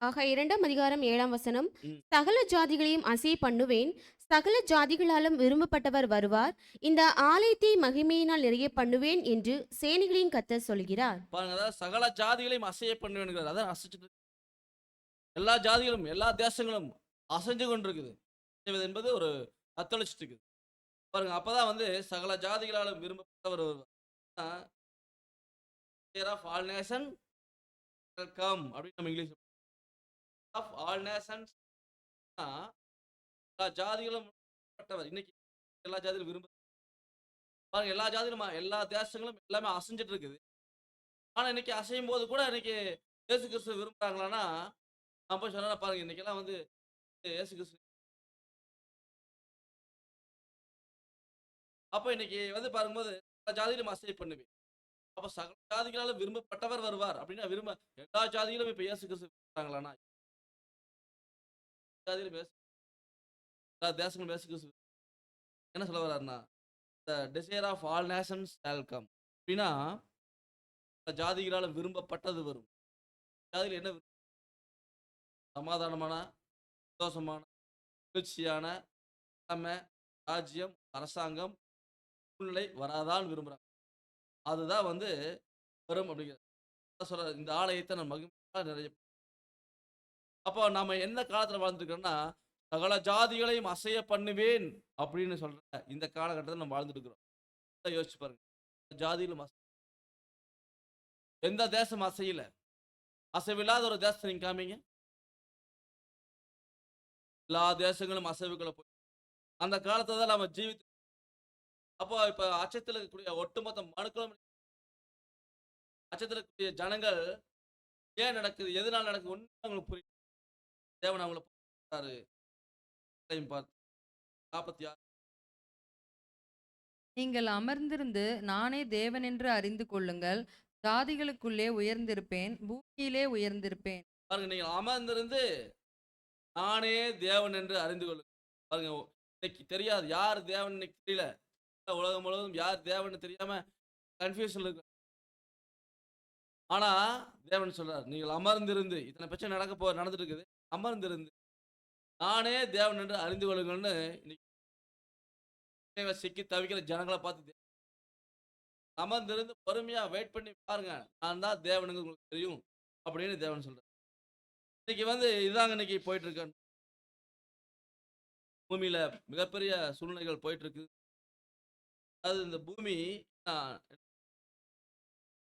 ஆக 2:7 ம். சகல ஜாதிகளையும் அசை பண்ணுவேன், சகல ஜாதிகளாலும் விரும்பப்பட்டவர் வருவார், இந்த ஆலயத்தை மகிமையினால் நிறைய பண்ணுவேன் என்று சேனைகளின் கர்த்தர் சொல்கிறார். பாருங்க, அதாவது சகல ஜாதிகளையும் அசைய பண்ணுவேன். அதான் அசைச்சிட்டு எல்லா ஜாதிகளும் எல்லா தேசங்களும் அசைஞ்சு கொண்டிருக்குது. அசைவது என்பது ஒரு தத்தளிச்சுட்டு இருக்குது. பாருங்க, அப்பதான் வந்து சகல ஜாதிகளாலும் விரும்பப்பட்டவர் வருவார். ஆஃப் ஆல் நேஷன் கம் அப்படின்னு நம்ம இங்கிலீஷ் ஆஃப் ஆல் நேஷன்ஸ், எல்லா ஜாதிகளும் விரும்பப்பட்டவர். இன்னைக்கு எல்லா ஜாதிகளும் விரும்ப பாருங்க, எல்லா ஜாதிகளும் எல்லா தேசங்களும் எல்லாமே அசைஞ்சிட்டு இருக்குது. ஆனா இன்னைக்கு அசையும் போது கூட இன்னைக்கு இயேசு கிறிஸ்து விரும்புறாங்களான்னா, நான் போய் சொன்னா பாருங்க, இன்னைக்கெல்லாம் வந்து இயேசு கிறிஸ்து. அப்ப இன்னைக்கு வந்து பார்க்கும்போது எல்லா ஜாதியிலும் அசை பண்ணுவேன். அப்ப சகல ஜாதிகளாலும் விரும்பப்பட்டவர் வருவார் அப்படின்னா எல்லா ஜாதிகளும் இப்ப இயேசு கிறிஸ்து விரும்புறாங்களான்னா, ஜாதியிலும் எல்லா தேசங்களும் இயேசு கிறிஸ்து என்ன சொல்ல வர்றாருன்னா, the desire of all nations shall come அப்படின்னா ஜாதிகளால் விரும்பப்பட்டது வரும். ஜாதியில் என்ன சமாதானமான, சந்தோஷமான, மகிழ்ச்சியான தலைமை, ராஜ்யம், அரசாங்கம், சூழ்நிலை வராதான் விரும்புறாங்க. அதுதான் வந்து வரும் அப்படிங்கிறது சொல்ற. இந்த ஆலயத்தை நான் மகிமையா நிறைய. அப்போ நாம எந்த காலத்துல வாழ்ந்துருக்கோம்னா, சகல ஜாதிகளையும் அசைய பண்ணுவேன் அப்படின்னு சொல்ற இந்த காலகட்டத்தில் நம்ம வாழ்ந்துட்டு இருக்கிறோம். யோசிச்சு பாருங்க, ஜாதியிலும் எந்த தேசம் அசையல? அசைவில்லாத ஒரு தேசத்தை நீங்க காமிங்க. எல்லா தேசங்களும் அசைவுகளை போய் அந்த காலத்தை தான் நம்ம ஜீவித்து. அப்போ இப்ப அச்சத்தில் இருக்கக்கூடிய ஒட்டுமொத்த மனுக்களும், அச்சத்தில் இருக்கக்கூடிய ஜனங்கள் ஏன் நடக்குது, எதனால நடக்குது ஒண்ணு அவங்களுக்கு புரியும். தேவன் அவங்களை பார்த்தாரு. 46 நீங்கள் அமர்ந்திருந்து நானே தேவன் என்று அறிந்து கொள்ளுங்கள். ஜாதிகளுக்குள்ளே உயர்ந்திருப்பேன், பூமியிலே உயர்ந்திருப்பேன். பாருங்க, நீங்கள் அமர்ந்திருந்து நானே தேவன் என்று அறிந்து கொள்ளுங்க. பாருங்க, இன்னைக்கு தெரியாது யார் தேவன், இன்னைக்கு தெரியல. உலகம் முழுவதும் யார் தேவன் தெரியாம கன்ஃபியூஷன் இருக்கு. ஆனா தேவன் சொல்றார், நீங்கள் அமர்ந்திருந்து, இத்தனை பிரச்சனை நடந்துட்டு இருக்குது, அமர்ந்திருந்து நானே தேவன் என்று அறிந்து கொள்ளுங்கள்னு இன்னைக்கு சிக்கி தவிக்கிற ஜனங்களை பார்த்து அமர்ந்திருந்து பொறுமையா வெயிட் பண்ணி பாருங்க, நான் தான் தேவனுங்க உங்களுக்கு தெரியும் அப்படின்னு தேவன் சொல்றார். இன்னைக்கு இதாங்க இன்னைக்கு போயிட்டு இருக்க பூமியில மிகப்பெரிய சூழ்நிலைகள் போயிட்டு இருக்கு. அதாவது இந்த பூமி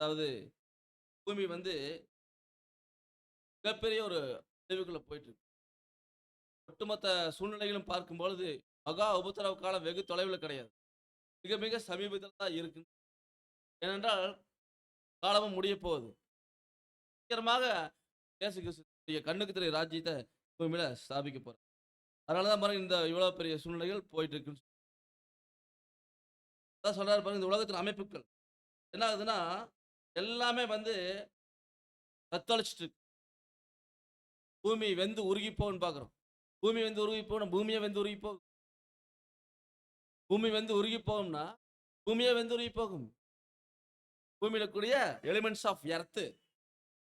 அதாவது பூமி மிகப்பெரிய ஒரு அழிவுக்குள்ள போயிட்டு இருக்கு. ஒட்டுமொத்த சூழ்நிலைகளும் பார்க்கும் பொழுது மகா உபத்திரவ காலம் வெகு தொலைவில் கிடையாது, மிக மிக சமீபத்தில் தான் இருக்கு. ஏனென்றால் காலமும் முடிய போகுது. சீக்கிரமாக இயேசு கிறிஸ்து கண்ணுக்கு தெரிய ராஜ்யத்தை பூமியில ஸ்தாபிக்க போறார். அதனாலதான் பாருங்க இந்த இவ்வளவு பெரிய சூழ்நிலைகள் போயிட்டு இருக்குன்னு சொல்றாரு. பாருங்க இந்த உலகத்தின் அமைப்புகள் என்ன ஆகுதுன்னா எல்லாமே தத்தளிச்சுட்டு இருக்கு. பூமி வெந்து உருகி போகுன்னு பாக்குறோம். பூமி உருகி போகணும், பூமியை உருகி போகும். பூமி உருகி போகும்னா பூமியே உருகி போகும். பூமியில கூடிய எலிமெண்ட்ஸ் ஆஃப் எர்த்,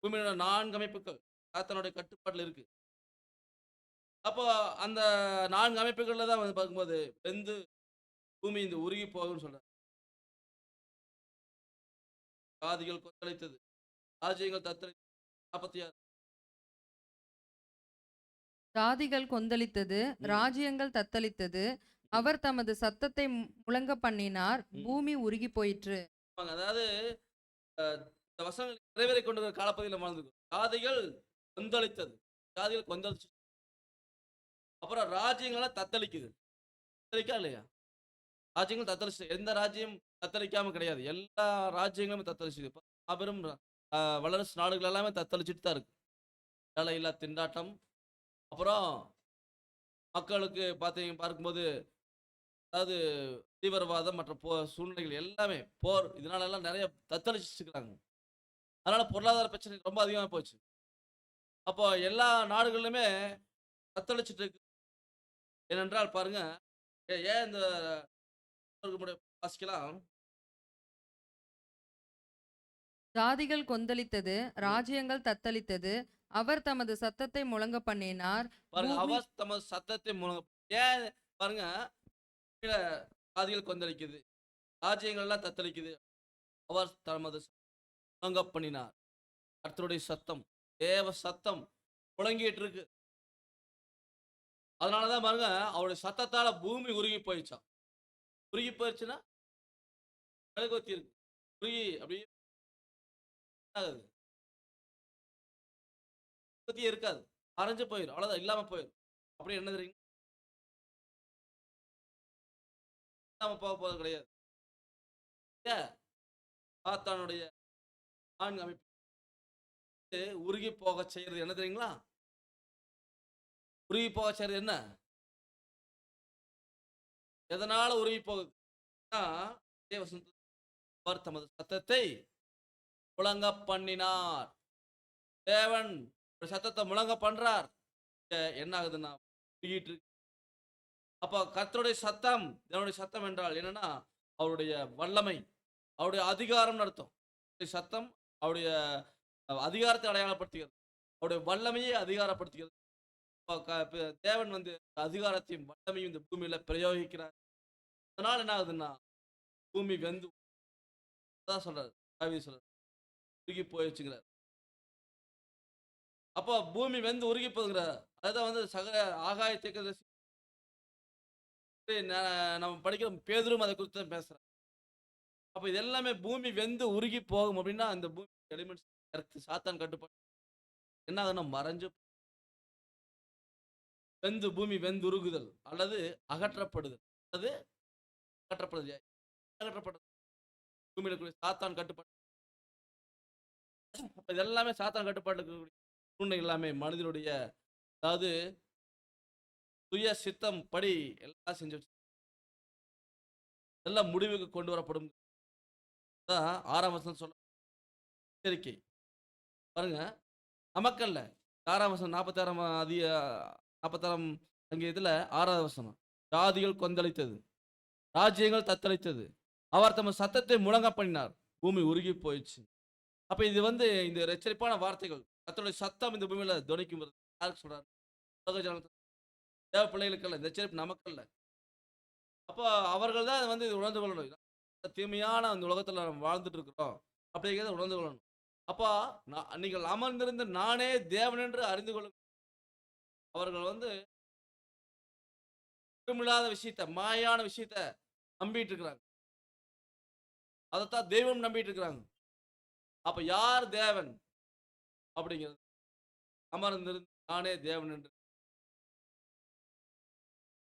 பூமியோட 4 அமைப்புகள் சாத்தானுடைய கட்டுப்பாட்டில் இருக்கு. அப்போ அந்த 4 அமைப்புகள்ல தான் பார்க்கும்போது பூமி உருகி போகும்னு சொல்றாரு. ஜாதிகள் கொந்தளித்தது, ராஜ்யங்கள் தத்தளித்தது. 46 ஜாதிகள் கொந்தளித்தது, ராஜ்யங்கள் தத்தளித்தது, அவர் தமது சத்தத்தை முழங்க பண்ணினார், பூமி உருகி போயிற்று. அதாவது இந்த வசனங்கள் நிறைவேறி கொண்டு காலப்பகுதியில் வாழ்ந்துக்கும். ஜாதிகள் கொந்தளித்தது, ஜாதிகள் கொந்தளிச்சு. அப்புறம் ராஜ்யங்கள்லாம் தத்தளிக்குது. தத்தளிக்கா இல்லையா? ராஜ்யங்கள் தத்தளிச்சு. எந்த ராஜ்யம் தத்தளிக்காம கிடையாது, எல்லா ராஜ்யங்களும் தத்தளிச்சு. மாபெரும் வல்லரசு நாடுகள் எல்லாமே தத்தளிச்சுட்டு தான் இருக்கு. வேலை இல்லா திண்டாட்டம், அப்புறம் மக்களுக்கு பார்க்கும்போது அதாவது தீவிரவாதம் மற்ற சூழ்நிலைகள் எல்லாமே போர், இதனால எல்லாம் நிறைய தத்தளிச்சுக்கிறாங்க. அதனால பொருளாதார பிரச்சனை ரொம்ப அதிகமாக போச்சு. அப்போ எல்லா நாடுகளிலுமே தத்தளிச்சுட்டு இருக்கு. ஏனென்றால் பாருங்க, ஏன் இந்த வாசிக்கலாம். ஜாதிகள் கொந்தளித்தது, ராஜ்யங்கள் தத்தளித்தது, அவர் தமது சத்தத்தை முழங்க பண்ணினார். பாருங்க, அவர் தமது சத்தத்தை முழங்க. ஏன் பாருங்க, ஜாதிகள் கொந்தளிக்குது, ராஜ்யங்கள்லாம் தத்தளிக்குது, அவர் தமது முழங்க பண்ணினார். கர்த்தருடைய சத்தம், தேவ சத்தம் முழங்கிட்டு இருக்கு. அதனாலதான் பாருங்க, அவருடைய சத்தத்தால பூமி உருகி போயிடுச்சான். உருகி போயிடுச்சுன்னா மெழுகுவர்த்தி இருக்கு, உருகி அப்படியே இருக்காது, அரைஞ்சு போயிடும், அவ்வளவுதான், இல்லாம போயிடும். அப்படி என்ன தெரியுங்க, இல்லாம போக போறது கிடையாது. சாத்தானுடைய 4 அமைப்பு உருகி போக செய்யறது என்ன தெரியுங்களா? உருகி போக செய்யறது என்ன? எதனால உருகி போகுது? அவர் தமது சத்தத்தை முழங்க பண்ணினார். தேவன் சத்தத்தை முழங்க பண்றார். என்ன ஆகுதுன்னா உருகிட்டு இருக்கு. அப்ப கர்த்தருடைய சத்தம், தேவனுடைய சத்தம் என்றால் என்னன்னா அவருடைய வல்லமை, அவருடைய அதிகாரம் அர்த்தம். சத்தம் அவருடைய அதிகாரத்தை அடையாளப்படுத்துகிறது, அவருடைய வல்லமையை அதிகாரப்படுத்துகிறது. தேவன் அதிகாரத்தையும் வல்லமையும் இந்த பூமியில பிரயோகிக்கிறார். அதனால என்ன ஆகுதுன்னா பூமி வெந்து சொல்றாரு, சொல்றாரு உருகி போயிடுச்சுங்கிறார். அப்போ பூமி வெந்து உருகி போகுங்கிறார். அதுதான் சகல ஆகாயத்தை நம்ம படிக்கிற பேதுரும் அதை குறித்து தான் பேசுறேன். அப்ப இது எல்லாமே பூமி வெந்து உருகி போகும் அப்படின்னா அந்த பூமி எலிமெண்ட்ஸ் சாத்தான் கட்டுப்பாடு என்ன ஆகுதுன்னா மறைஞ்சு பூமி வெந்து உருகுதல் அல்லது அகற்றப்படுதல். அது அகற்றப்படுதல் பூமியில சாத்தான் கட்டுப்பாடு. இது எல்லாமே சாத்தான் கட்டுப்பாட்டு சூழ்நிலை எல்லாமே மனிதனுடைய அதாவது சுய சித்தம் படி எல்லாம் செஞ்சு எல்லாம் முடிவுக்கு கொண்டு வரப்படும். 6ஆம் வசனம் சொல்ல எச்சரிக்கை பாருங்க, நமக்கல்ல. 6ஆம் வசனம் 46ஆம் சங்கீதத்துல 6ஆவது வசனம், ஜாதிகள் கொந்தளித்தது, ராஜ்யங்கள் தத்தளித்தது, அவர் தமது சத்தத்தை முழங்க பண்ணினார், பூமி உருகி போயிடுச்சு. அப்ப இது இந்த எச்சரிப்பான வார்த்தைகள், கர்த்தருடைய சத்தம் இந்த பூமியில துணிக்கும். யாருக்கு சொல்றாரு? உலக ஜனங்கள் தேவ பிள்ளைகளுக்கு அல்ல, இந்த எச்சரிப்பு நமக்கு அல்ல. அப்போ அவர்கள் தான் வந்து இது உணர்ந்து கொள்ளணும். தீமையான அந்த உலகத்துல நம்ம வாழ்ந்துட்டு இருக்கிறோம் அப்படிங்கிறத உணர்ந்து கொள்ளணும். அப்போ நீங்கள் அமர்ந்திருந்த நானே தேவன் என்று அறிந்து கொள்ளும். அவர்கள் வந்து ஒன்றுமில்லாத விஷயத்த, மாயான விஷயத்த நம்பிட்டு இருக்கிறாங்க. அதைத்தான் தெய்வம் நம்பிட்டு இருக்கிறாங்க. அப்ப யார் தேவன் அப்படிங்கிறது, அமர்ந்திருந்து நானே தேவன் என்று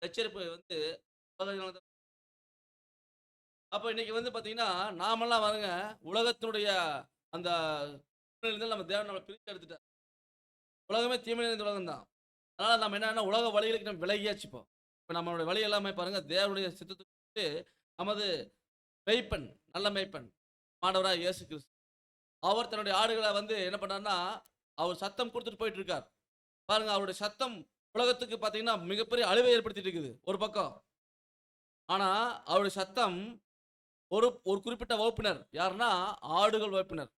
எச்சரிப்பு வந்து அப்ப இன்னைக்கு வந்து பாத்தீங்கன்னா நாமெல்லாம் வருங்க உலகத்தினுடைய அந்த சூழ்நிலையிலிருந்து நம்ம தேவன் நம்மளை பிரித்து எடுத்துட்டார். உலகமே தீமை நிறைந்த உலகம் தான். அதனால நம்ம என்னன்னா உலக வழிகளுக்கு நம்ம விலகியாச்சுப்போம். இப்ப நம்மளுடைய வழி எல்லாமே பாருங்க தேவனுடைய சித்தத்துக்கு நமது மெய்ப்பன், நல்ல மெய்ப்பன் மாணவராக இயேசு கிறிஸ்து அவர் தன்னுடைய ஆடுகளை வந்து என்ன பண்ணார்னா அவர் சத்தம் கொடுத்துட்டு போயிட்டு இருக்கார். பாருங்க அவருடைய சத்தம் உலகத்துக்கு பார்த்தீங்கன்னா மிகப்பெரிய அழிவை ஏற்படுத்திட்டு இருக்குது ஒரு பக்கம். ஆனா அவருடைய சத்தம் ஒரு ஒரு குறிப்பிட்ட வகுப்பினர் யாருன்னா ஆடுகள் வகுப்பினர்.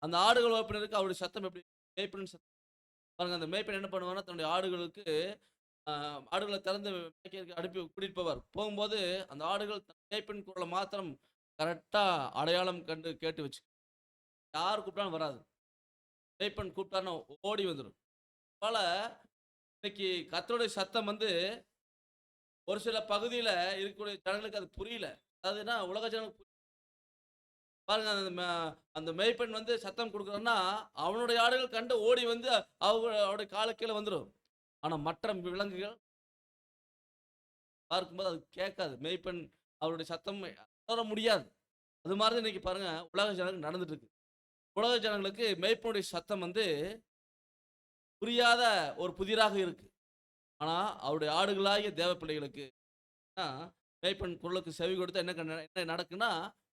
அந்த ஆடுகள் வகுப்பினருக்கு அவருடைய சத்தம் எப்படி மேய்ப்பன் சத்தம் பாருங்க. அந்த மேய்ப்பன் என்ன பண்ணுவார்னா தன்னுடைய ஆடுகளுக்கு ஆடுகளை திறந்து மேய்க்கிறதுக்கு அனுப்பி கூட்டிட்டு போவார். போகும்போது அந்த ஆடுகள் மேய்ப்பன் குரலை மாத்திரம் கரெக்டா அடையாளம் கண்டு கேட்டு வச்சு யார் கூப்பிட்டாலும் வராது. மேய்ப்பன் கூப்பிட்டாருன்னா ஓடி வந்துடும். அதனால இன்னைக்கு கர்த்தருடைய சத்தம் வந்து ஒரு சில பகுதியில் இருக்கக்கூடிய ஜனங்களுக்கு அது புரியல. அதுனா உலக ஜனங்களுக்கு பாருங்க அந்த மேய்ப்பன் வந்து சத்தம் கொடுக்குறான்னா அவனுடைய ஆடுகள் கண்டு ஓடி வந்து அவருடைய கால கீழே வந்துடும். ஆனா மற்ற விலங்குகள் பார்க்கும்போது அது கேட்காது. மேய்ப்பன் அவருடைய சத்தம் வர முடியாது. அது மாதிரி இன்னைக்கு பாருங்க உலக ஜனங்களுக்கு நடந்துட்டு இருக்கு. உலக ஜனங்களுக்கு மேய்ப்பனுடைய சத்தம் வந்து புரியாத ஒரு புதிராக இருக்கு. ஆனா அவருடைய ஆடுகளாகிய தேவ பிள்ளைகளுக்கு மேய்ப்பன் குரலுக்கு செவி கொடுத்தா என்ன நடக்குன்னா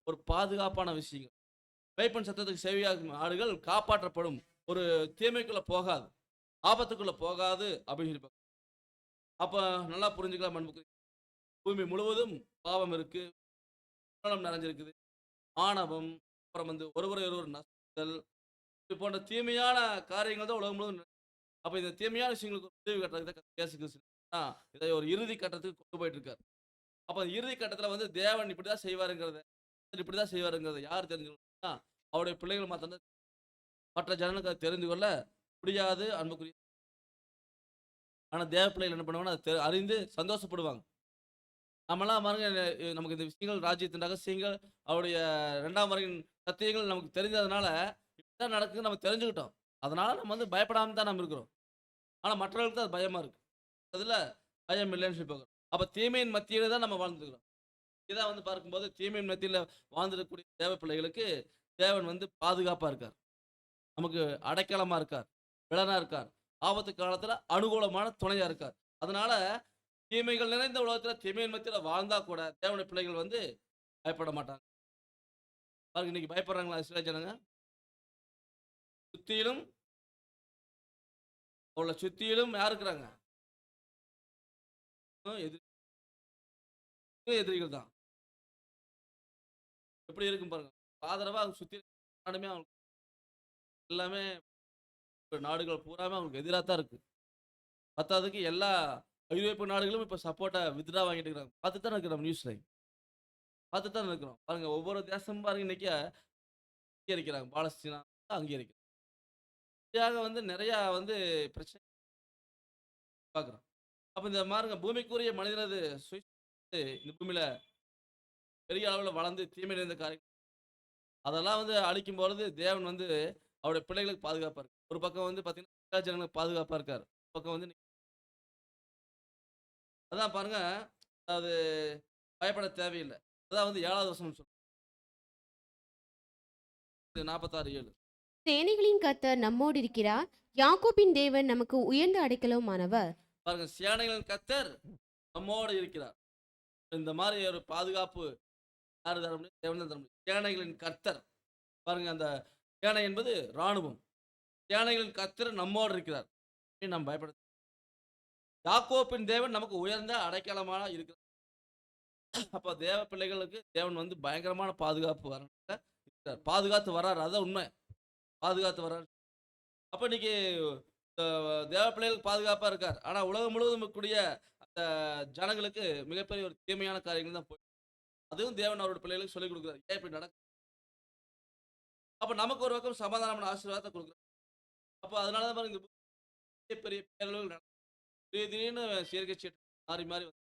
ஒரு பாதுகாப்பான விஷயங்கள். மேய்ப்பன் சத்தத்துக்கு செவியாகும் ஆடுகள் காப்பாற்றப்படும். ஒரு தீமைக்குள்ள போகாது, ஆபத்துக்குள்ள போகாது அப்படின்னு. அப்ப நல்லா புரிஞ்சுக்கலாம் அன்புக்குரிய. பூமி முழுவதும் பாவம் இருக்கு, நிறைஞ்சிருக்குது, ஆணவம், அப்புறம் வந்து ஒருவர் நசுதல், இது போன்ற தீமையான காரியங்கள் தான் உலகம் முழுவதும். அப்ப இந்த தீமையான விஷயங்களுக்கு உதவி கட்டுறதுக்கு இதை ஒரு இறுதி கட்டத்துக்கு கொண்டு போயிட்டு இருக்காரு. அப்ப இறுதி கட்டத்துல வந்து தேவன் இப்படிதான் செய்வாருங்கிறத யார் தெரிஞ்சுக்கணும்னா அவருடைய பிள்ளைகள் மாத்திரம். மற்ற ஜனங்களுக்கு அதை தெரிந்து கொள்ள முடியாது அன்புக்குரிய. ஆனா தேவ பிள்ளைகள் என்ன பண்ணுவாங்கன்னா அதை அறிந்து சந்தோஷப்படுவாங்க. நம்மலாம் பாருங்க நமக்கு இந்த விஷயங்கள் ராஜ்யத்தின் ரகசியங்கள் அவருடைய 2ஆம் வருகையின் சத்தியங்கள் நமக்கு தெரிஞ்சதுனால இப்படிதான் நடக்குதுன்னு நம்ம தெரிஞ்சுக்கிட்டோம். அதனால நம்ம வந்து பயப்படாம தான் நம்ம இருக்கிறோம். ஆனா மற்றவர்களுக்கு அது பயமா இருக்கு. அதுல பயம் இல்லைன்னு சொல்லி பார்க்குறோம். அப்ப தீமையின் மத்தியில தான் நம்ம வாழ்ந்துக்கிறோம். இதான் வந்து பார்க்கும்போது தீமையின் மத்தியில வாழ்ந்துடக்கூடிய தேவ பிள்ளைகளுக்கு தேவன் வந்து பாதுகாப்பா இருக்கார், நமக்கு அடைக்கலமா இருக்கார், விளனா இருக்கார், ஆபத்து காலத்துல அனுகூலமான துணையா இருக்கார். அதனால தீமைகள் நிறைந்த உலகத்துல தீமையின் மத்தியில வாழ்ந்தா கூட தேவனுடைய பிள்ளைகள் வந்து பயப்பட மாட்டாங்க. பாருங்க இன்னைக்கு பயப்படுறாங்களா சில ஜனங்க? சுத்தியிலும் அவளை சுத்தியிலும் யார் இருக்கிறாங்க? எதிரிகள் தான். எப்படி இருக்கும் பாருங்க. ஆதரவா அவங்க சுத்தி நாடுமே அவங்க எல்லாமே நாடுகள் பூராமே அவங்களுக்கு எதிராக தான் இருக்கு. பத்தாவதுக்கு எல்லா ஐரோப்பிய நாடுகளும் இப்ப சப்போர்ட்டா வித்ரா வாங்கிட்டு இருக்கிறாங்க. பார்த்துட்டு தான் இருக்கிறோம் நியூஸ்ல, பார்த்துட்டு தான் இருக்கிறோம். பாருங்க ஒவ்வொரு தேசமும் பாருங்க இன்னைக்கு அங்கீகரிக்கிறாங்க. பாலஸ்தீனா அங்கீகரிக்கிறாங்க. வந்து நிறைய வந்து பிரச்சனை பார்க்குறோம். அப்ப இந்த பாருங்க பூமிக்குரிய மனிதனது இந்த பூமியில பெரிய அளவில் வளர்ந்து தீமை நிறைந்த காரியம் அதெல்லாம் வந்து அழிக்கும் பொழுது தேவன் வந்து அவருடைய பிள்ளைகளுக்கு பாதுகாப்பா இருக்கு. ஒரு பக்கம் வந்து பாத்தீங்கன்னா ஜனங்களுக்கு பாதுகாப்பா இருக்காரு. ஒரு பக்கம் வந்து அதான் பாருங்க, அது பயப்பட தேவையில்லை. அதான் வந்து 7வது வசனம் சொல்லுங்க. 46:7. சேனைகளின் கர்த்தர் நம்மோடு இருக்கிறார், யாக்கோபின் தேவன் நமக்கு உயர்ந்த அடைக்கலமானவர். பாருங்க சேனைகளின் கர்த்தர் நம்மோடு இருக்கிறார். இந்த மாதிரி ஒரு பாதுகாப்பு யாரு தர முடியும்? தேவன் தான் தர முடியும். சேனைகளின் கர்த்தர் பாருங்க, அந்த சேனை என்பது இராணுவம். சேனைகளின் கர்த்தர் நம்மோடு இருக்கிறார், நம்ம பயப்பட. யாக்கோபின் தேவன் நமக்கு உயர்ந்த அடைக்கலமான இருக்கிறார். அப்ப தேவ பிள்ளைகளுக்கு தேவன் வந்து பயங்கரமான பாதுகாப்பு வர பாதுகாத்து வர்றாரு. அதான் உண்மை, பாதுகாத்து வர்றாரு. அப்ப இன்னைக்கு தேவ பிள்ளைகளுக்கு பாதுகாப்பா இருக்கார். ஆனா உலகம் முழுவதும் இருக்கக்கூடிய அந்த ஜனங்களுக்கு மிகப்பெரிய ஒரு தீமையான காரியங்கள் தான் அதுவும் தேவன் அவருடைய பிள்ளைகளுக்கு சொல்லிக் கொடுக்குறாரு. ஏன் இப்படி நடக்கும்? அப்ப நமக்கு ஒரு பக்கம் சமாதானமான ஆசீர்வாதத்தை கொடுக்குறாரு. அப்ப அதனால தான் பாருங்க, இந்த பெரிய பேரளவில் திடீர்னு செயற்கை சீட்டு மாறி மாறி வந்து,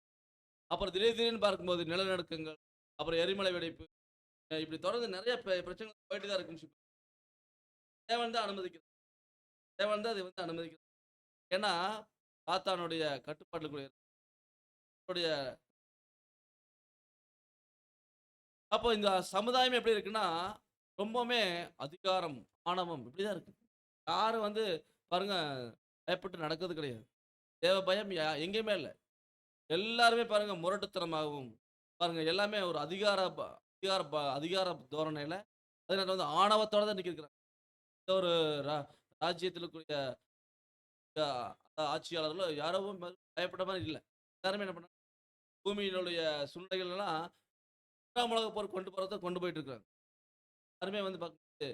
அப்புறம் திடீர்னு பார்க்கும்போது நிலநடுக்கங்கள், அப்புறம் எரிமலை வெடிப்பு, இப்படி தொடர்ந்து நிறைய பிரச்சனைகள் போயிட்டு தான் இருக்குன்னு சொல்லி தேவன் தான் அனுமதிக்கிறார். தேவன் தான் அதை வந்து அனுமதிக்கிறார். ஏன்னா சாத்தானுடைய கட்டுப்பாட்டுக்குரிய அப்போ இந்த சமுதாயம் எப்படி இருக்குன்னா, ரொம்பவுமே அதிகாரம், ஆணவம் இப்படிதான் இருக்கு. யாரும் வந்து பாருங்க பயப்பட்டு நடக்கிறது கிடையாது. தேவ பயம் எங்கேயுமே இல்ல. எல்லாருமே பாருங்க முரட்டுத்தனமாகவும், பாருங்க எல்லாமே ஒரு அதிகார தோரணையில, அதனால வந்து ஆணவத்தோட தான் நிக்கிறாங்க. இந்த ஒரு ராஜ்யத்தில் இருக்கக்கூடிய ஆட்சியாளர்களோ யாரோ பயப்பட மாதிரி இல்ல. எல்லாருமே என்ன பண்ணாங்க, பூமியினுடைய சூழ்நிலைகள் எல்லாம் 2ஆம் உலகப் போர் கொண்டு போறத கொண்டு போயிட்டு இருக்காங்க. யாருமே வந்து பார்க்கும்போது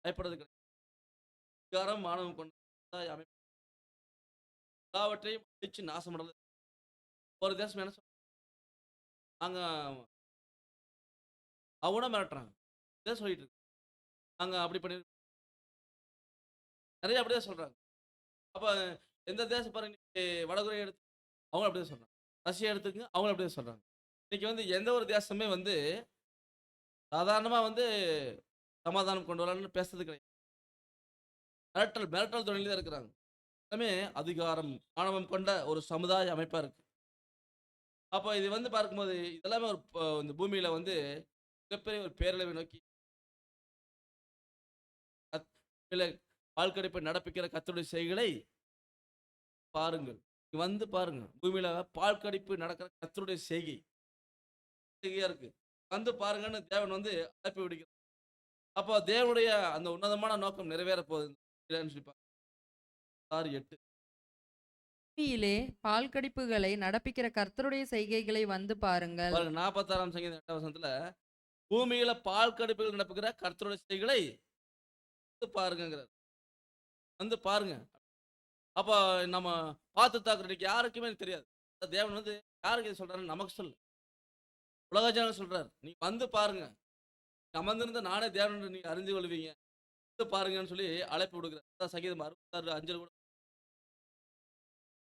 பயப்படுறது கிடையாது. அதிகாரம், மானவம் கொண்ட சமுதாய அமைப்பு எல்லாவற்றையும் அழிச்சு நாசம் பண்றது. ஒரு தேசம் என்ன சொல்றாங்க, நாங்க அவன மிரட்டுறாங்க. இதை சொல்லிட்டு இருக்கு. நாங்க அப்படி பண்ணி நிறைய அப்படியே சொல்றாங்க. அப்ப எந்த தேசம் பாருங்க, இன்னைக்கு வடகொரியா எடுத்து அவங்க அப்படியே சொல்றாங்க. ரஷ்யா எடுத்துக்கங்க, அவங்க அப்படியே சொல்றாங்க. இன்னைக்கு வந்து எந்த ஒரு தேசமே வந்து சாதாரணமா வந்து சமாதானம் கொண்டு வரலாம்னு பேசுறது கிடையாது. மிரட்டல் தொழில தான் இருக்கிறாங்க. எல்லாமே அதிகாரம், ஆணவம் கொண்ட ஒரு சமுதாய அமைப்பா இருக்கு. அப்ப இது வந்து பார்க்கும்போது இதெல்லாமே ஒரு இந்த பூமியில வந்து மிகப்பெரிய ஒரு பேரழிவை நோக்கி பால்கடிப்பை நடப்பிக்கிற கர்த்தருடைய செய்கைகளை பாருங்கள். வந்து பாருங்க, பூமியில பால்கடிப்பு நடக்கிற கர்த்தருடைய செய்கையா இருக்கு. வந்து பாருங்கன்னு தேவன் வந்து அழைப்பு விடுக்கிறார். அப்போ தேவனுடைய அந்த உன்னதமான நோக்கம் நிறைவேற போகுது. 8 பூமியிலே பால்கடிப்புகளை நடப்பிக்கிற கர்த்தருடைய செய்கைகளை வந்து பாருங்கள். பாருங்க, 46ஆம் சங்கீதம் 8ஆம் வசனத்துல பூமியில பால் கடிப்புகள் நடப்புகிற கர்த்தருடைய செய்கைகளை வந்து பாருங்கிறார். வந்து பாருங்க. அப்ப நம்ம பார்த்து தாக்குறதுக்கு யாருக்குமே தெரியாது. தேவன் வந்து யாருக்கு இது சொல்றாரு, நமக்கு சொல்லு. உலக ஜனங்கள் சொல்றாரு, நீ வந்து பாருங்க, அமர்ந்திருந்த நானே தேவன் நீங்க அறிந்து கொள்வீங்க, வந்து பாருங்கன்னு சொல்லி அழைப்பு விடுக்கிறார். சங்கீதம் 66 கூட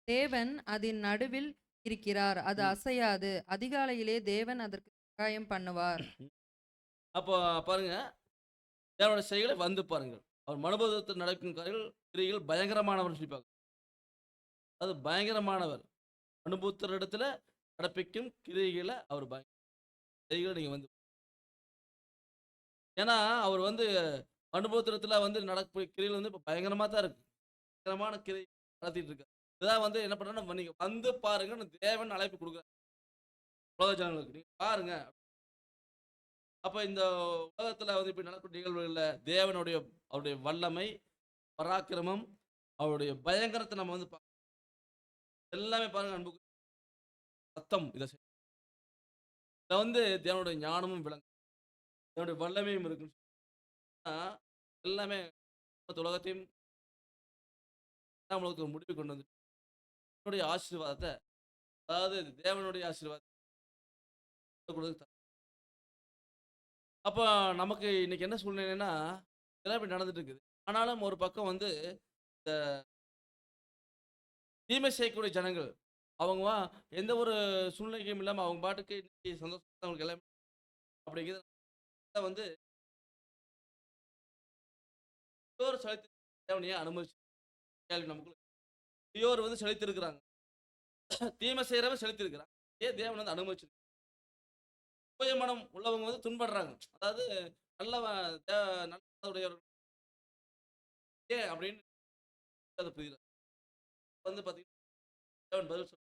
தேவன் அதன் நடுவில் இருக்கிறார், அது அசையாது. அதிகாலையிலே தேவன் அதற்கு சகாயம் பண்ணுவார். அப்போ பாருங்க, தேவனுடைய செய்களை வந்து பாருங்கள். அவர் மனுபவத்தில் நடக்கும் கிரிகள் பயங்கரமானவர் சொல்லிப்பாங்க. அது பயங்கரமானவர். அனுபவத்தர் இடத்துல நடப்பிக்கும் கிரிகளை அவர் செய்களை நீங்க வந்து, ஏன்னா அவர் வந்து அனுபவத்திரத்துல வந்து நடக்க கிரிகள் வந்து இப்போ பயங்கரமா தான் இருக்கு. பயங்கரமான கிரை நடத்திட்டு இருக்காரு. இதான் வந்து என்ன பண்றோம்னா, நீங்க வந்து பாருங்கன்னு தேவன் அழைப்பு கொடுக்குறாரு உலக ஜனங்களுக்கு. நீங்க பாருங்க. அப்ப இந்த உலகத்துல வந்து இப்படி நடக்கும் நிகழ்வுகள்ல தேவனுடைய அவருடைய வல்லமை, பராக்கிரமம், அவருடைய பயங்கரத்தை நம்ம வந்து எல்லாமே பாருங்க. அன்பு சத்தம் இதை வந்து தேவனுடைய ஞானமும் விளங்கும், தேவனுடைய வல்லமையும் இருக்கு. எல்லாமே உலகத்தையும் உலகத்துக்கு முடிவு கொண்டு வந்து என்னுடைய ஆசீர்வாதத்தை, அதாவது தேவனுடைய ஆசீர்வாதத்தை. அப்போ நமக்கு இன்னைக்கு என்ன சூழ்நிலைன்னா, இதெல்லாம் இப்படி நடந்துட்டு இருக்குது. ஆனாலும் ஒரு பக்கம் வந்து இந்த தீமை செய்யக்கூடிய ஜனங்கள் அவங்க எந்த ஒரு சூழ்நிலையும் இல்லாமல் அவங்க பாட்டுக்கு இன்னைக்கு சந்தோஷம் அவங்களுக்கு எல்லாமே அப்படிங்கிறது வந்து செலுத்தி தேவனையே அனுமதிச்சு கேள்வி நமக்கு தியோர் வந்து செலுத்திருக்கிறாங்க, தீமை செய்யறவன் செலுத்திருக்கிறான். தேவன் வந்து அனுமதிச்சு மனம் உள்ளவங்க வந்து துன்படுறாங்க. அதாவது நல்லவருடையவர்கள் ஏன் அப்படின்னு புரியல. வந்து பாத்தீங்கன்னா தேவன் பதில் சொல்ல